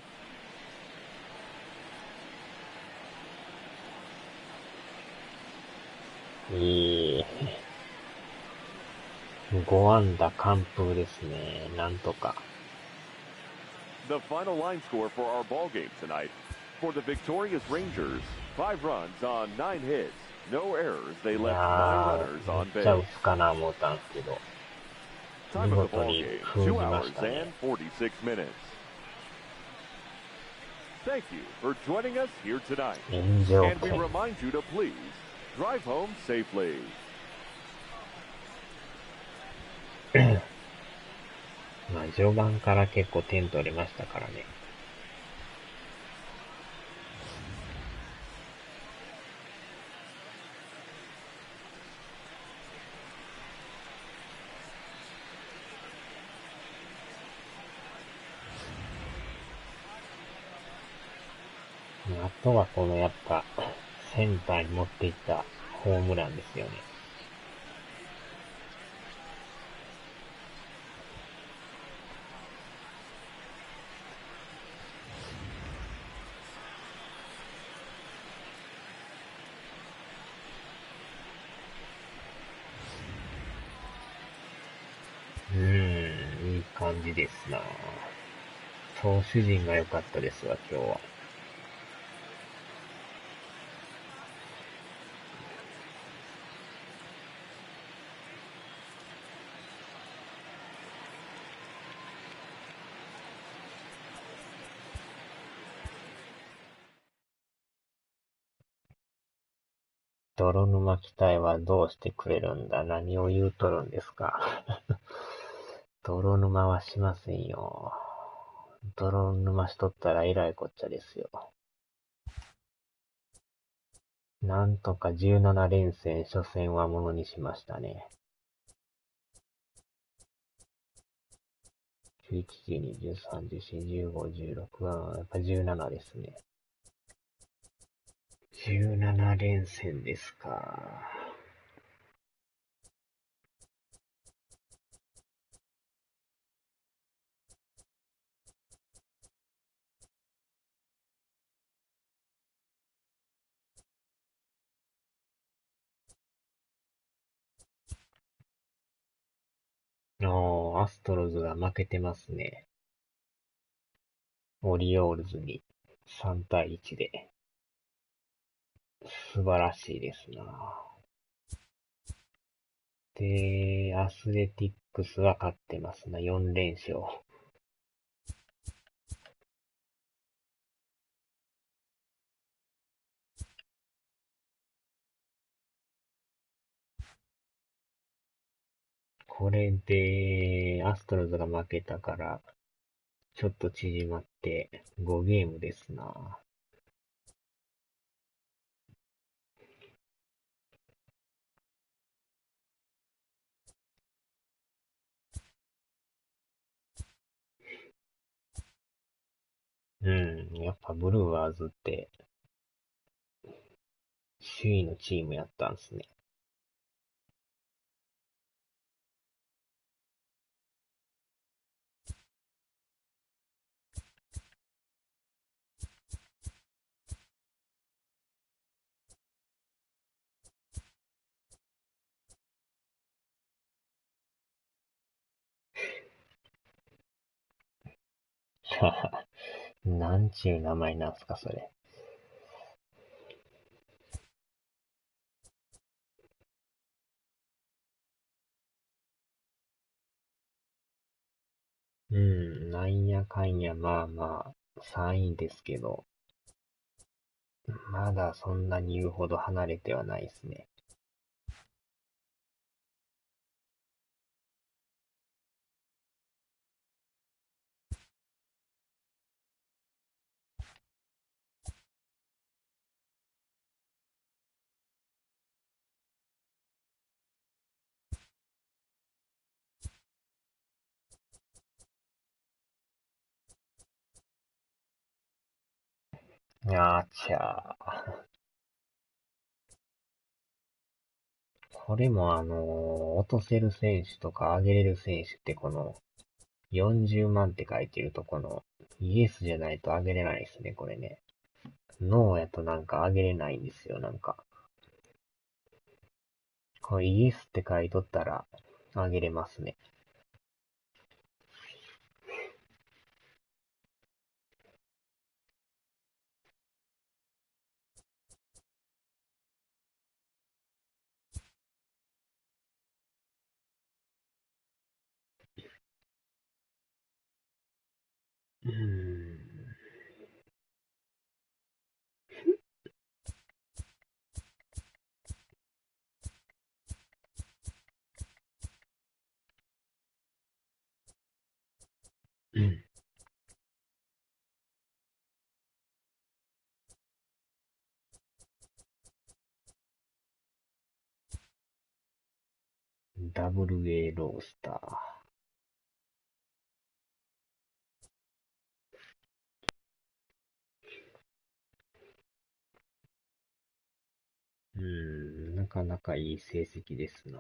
安打完封ですね。なんとか。The final line score for our ball game tonight. For the victorious Rangers, 5 runs on 9 hits. No errors. They left 9 runners on base. Time of the ball game, 2 hours and 46 minutes. Thank you for joining us here tonight. And we remind you to please drive home safely. まあ序盤から結構点取れましたからね。あとはこのやっぱセンターに持っていったホームランですよね。いい感じですな。投手陣が良かったですわ、今日は。泥沼期待はどうしてくれるんだ。何を言うとるんですか。泥沼はしませんよ。泥沼しとったらえらいこっちゃですよ。なんとか17連戦初戦はものにしましたね。11、12、13、14、15、16はやっぱ17ですね。17連戦ですか。アストロズが負けてますね。オリオールズに3対1で。素晴らしいですな。で、アスレティックスは勝ってますな。4連勝。これで、アストロズが負けたから、ちょっと縮まって5ゲームですな。やっぱブルワーズって、首位のチームやったんすね。はは、なんちゅう名前なんすか、それ。なんやかんや、まあまあ、3位ですけど、まだそんなに言うほど離れてはないですね。あーちゃー。これも落とせる選手とか上げれる選手ってこの40万って書いてるとこのイエスじゃないと上げれないですね、これね。ノーやとなんか上げれないんですよ、なんか。これイエスって書いとったら上げれますね。うーん。WA ロースター。なかなかいい成績ですな。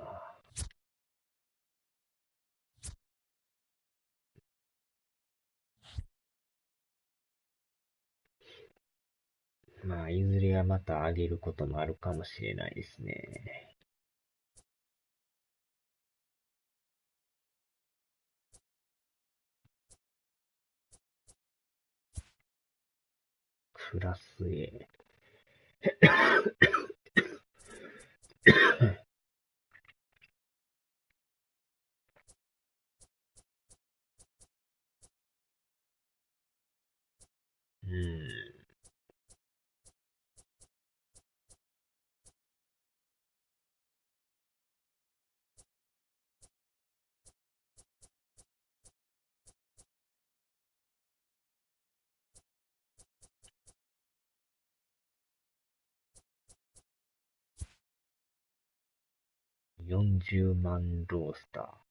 まあ、いずれはまた上げることもあるかもしれないですね。クラス A。40万ロースター。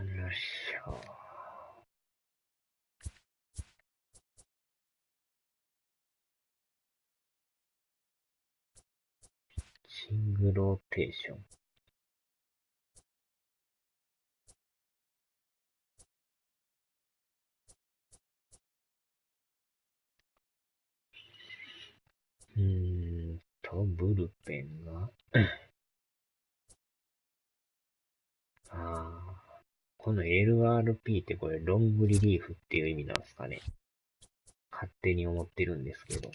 よっしゃ。シングローテーション。ブルペンが、ああ、この LRP ってこれロングリリーフっていう意味なんですかね。勝手に思ってるんですけど。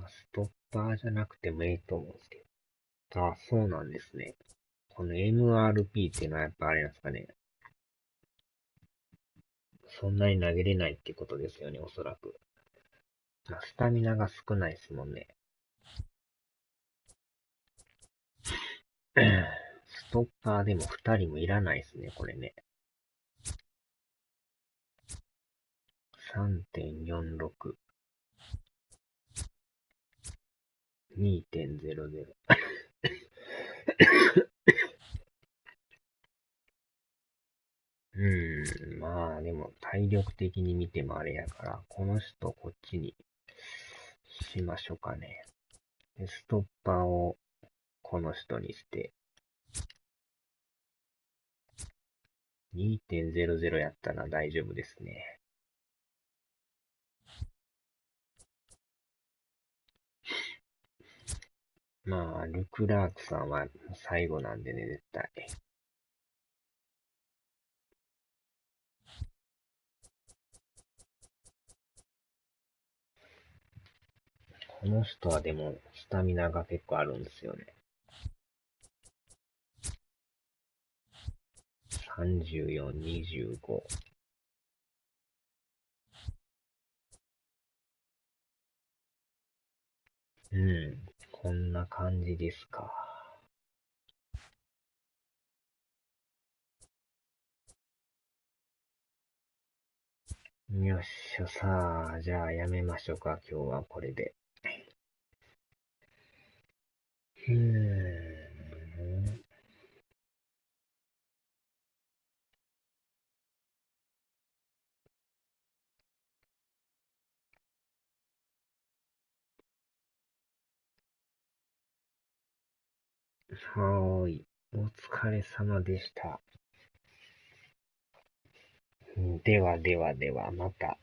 ストッパーじゃなくてもいいと思うんですけど。そうなんですね。この MRP っていうのはやっぱあれなんですかね。そんなに投げれないってことですよね、おそらく。スタミナが少ないですもんね。ストッパーでも2人もいらないですね、これね。3.46。2.00。まあでも体力的に見てもあれやから、この人こっちにしましょうかね。で、ストッパーをこの人にして、2.00 やったら大丈夫ですね。まあ、ルクラークさんは最後なんでね、絶対。この人はでも、スタミナが結構あるんですよね。34、25。こんな感じですか。よっしゃ、さあ、じゃあやめましょうか、今日はこれで。はーい。お疲れ様でした。ではではでは、また。